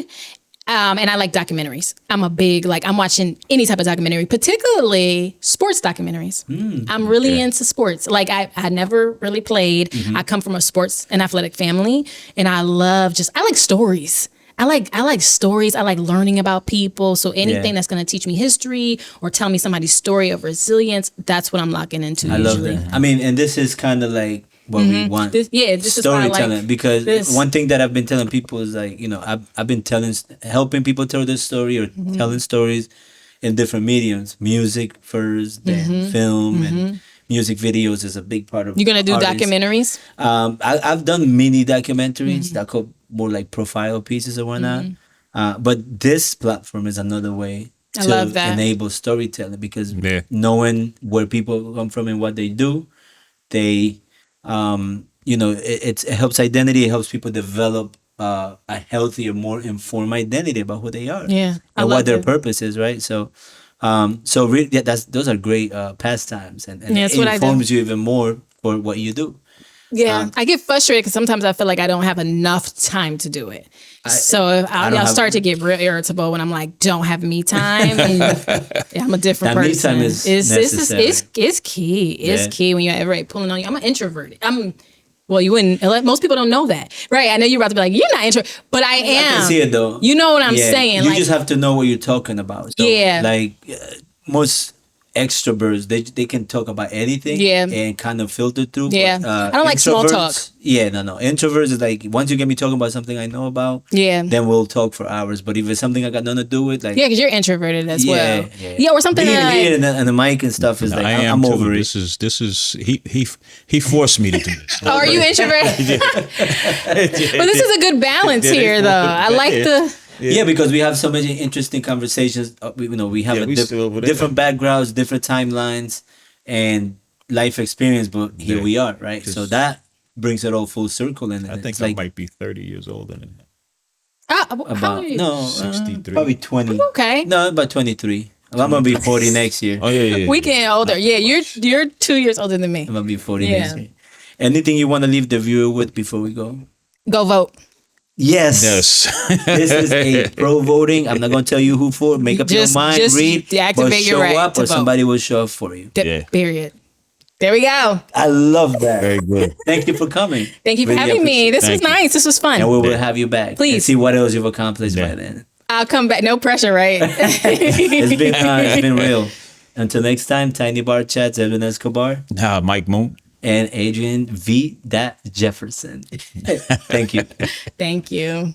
Speaker 3: and I like documentaries. I'm a big, I'm watching any type of documentary, particularly sports documentaries. I'm really into sports. Like, I never really played. I come from a sports and athletic family, and I like stories. I like stories. I like learning about people. So anything that's going to teach me history or tell me somebody's story of resilience, that's what I'm locking into
Speaker 1: I
Speaker 3: usually.
Speaker 1: love that. I mean, and this is kind of like what we want.
Speaker 3: This is why I
Speaker 1: Storytelling,
Speaker 3: like
Speaker 1: because
Speaker 3: this.
Speaker 1: one thing that I've been telling people is like, I've been helping people tell their story or telling stories in different mediums. Music first, then film, and music videos is a big part of.
Speaker 3: You're going to do
Speaker 1: artists.
Speaker 3: documentaries?
Speaker 1: I've done mini documentaries that could more like profile pieces or whatnot. But this platform is another way
Speaker 3: I
Speaker 1: to
Speaker 3: love that.
Speaker 1: enable storytelling, because
Speaker 2: Yeah.
Speaker 1: knowing where people come from and what they do, they it helps identity. It helps people develop a healthier, more informed identity about who they are.
Speaker 3: Yeah, I
Speaker 1: and
Speaker 3: love
Speaker 1: what their
Speaker 3: it.
Speaker 1: purpose is, right? So those are great pastimes, and
Speaker 3: Yeah, that's
Speaker 1: it
Speaker 3: what I do.
Speaker 1: informs you even more for what you do.
Speaker 3: Yeah, I get frustrated because sometimes I feel like I don't have enough time to do it. So
Speaker 1: I don't
Speaker 3: I'll
Speaker 1: have-
Speaker 3: start to get real irritable when I'm like, don't have me time. And I'm a different
Speaker 1: That me
Speaker 3: person.
Speaker 1: time is
Speaker 3: it's
Speaker 1: necessary.
Speaker 3: it's key. It's
Speaker 1: Yeah.
Speaker 3: key when you're ever pulling on you. I'm an introvert. Well, you wouldn't. Most people don't know that, right? I know you're about to be like, you're not introvert, but I am.
Speaker 1: I can see it though.
Speaker 3: You know what I'm
Speaker 1: Yeah,
Speaker 3: saying?
Speaker 1: You
Speaker 3: Like,
Speaker 1: just have to know what you're talking about. So,
Speaker 3: Yeah.
Speaker 1: Like most extroverts, they can talk about anything.
Speaker 3: Yeah.
Speaker 1: And kind of filter through.
Speaker 3: Yeah.
Speaker 1: But,
Speaker 3: I don't like small talk.
Speaker 1: introverts- Yeah, no. Introverts is like, once you get me talking about something I know about,
Speaker 3: Yeah.
Speaker 1: then we'll talk for hours. But if it's something I got nothing to do with, like,
Speaker 3: yeah, because you're introverted as well.
Speaker 1: yeah.
Speaker 3: Or something
Speaker 1: Being
Speaker 3: like,
Speaker 1: here and the mic and stuff is like,
Speaker 2: I am
Speaker 1: I'm
Speaker 2: too.
Speaker 1: over it.
Speaker 2: This is he forced me to do this.
Speaker 3: oh, are you introverted? But this is a good balance here, though. I like the.
Speaker 1: Yeah, because we have so many interesting conversations. We have
Speaker 2: Yeah, we still over there.
Speaker 1: different backgrounds, different timelines, and life experience. But here
Speaker 2: Yeah.
Speaker 1: we are, right? So that brings it all full circle, and
Speaker 2: I think
Speaker 1: it's
Speaker 2: I
Speaker 1: like
Speaker 2: might be 30 years older than that.
Speaker 3: How
Speaker 1: about
Speaker 3: are you?
Speaker 2: 63.
Speaker 1: probably 20.
Speaker 3: Okay.
Speaker 1: No, about 23. I'm gonna be 40 next year.
Speaker 2: Oh yeah.
Speaker 3: We getting older. Yeah, you're 2 years older than me.
Speaker 1: I'm gonna be 40
Speaker 3: Yeah.
Speaker 1: next year. Anything you want to leave the viewer with before we go?
Speaker 3: Go vote.
Speaker 1: Yes.
Speaker 2: Yes.
Speaker 1: This is a pro voting. I'm not gonna tell you who for. Make up
Speaker 3: Just-
Speaker 1: your mind.
Speaker 3: just
Speaker 1: Read.
Speaker 3: deactivate
Speaker 1: but
Speaker 3: your
Speaker 1: show
Speaker 3: right
Speaker 1: up,
Speaker 3: to
Speaker 1: or
Speaker 3: vote.
Speaker 1: somebody will show up for you.
Speaker 2: Yeah.
Speaker 3: Period. There we go.
Speaker 1: I love that.
Speaker 2: Very good.
Speaker 1: Thank you for coming.
Speaker 3: Thank you for
Speaker 1: Really
Speaker 3: having me.
Speaker 1: appreciate it.
Speaker 3: This was
Speaker 2: Thank you.
Speaker 3: nice. This was fun.
Speaker 1: And we will have you back.
Speaker 3: Please.
Speaker 1: And see what else you've accomplished
Speaker 2: Yeah.
Speaker 1: by then.
Speaker 3: I'll come back. No pressure, right?
Speaker 1: It's been real. Until next time, Tiny Bar Chats, Edwin Escobar,
Speaker 2: Now, Mike Moon.
Speaker 1: and Adriane V. Jefferson. Thank you.
Speaker 3: Thank you.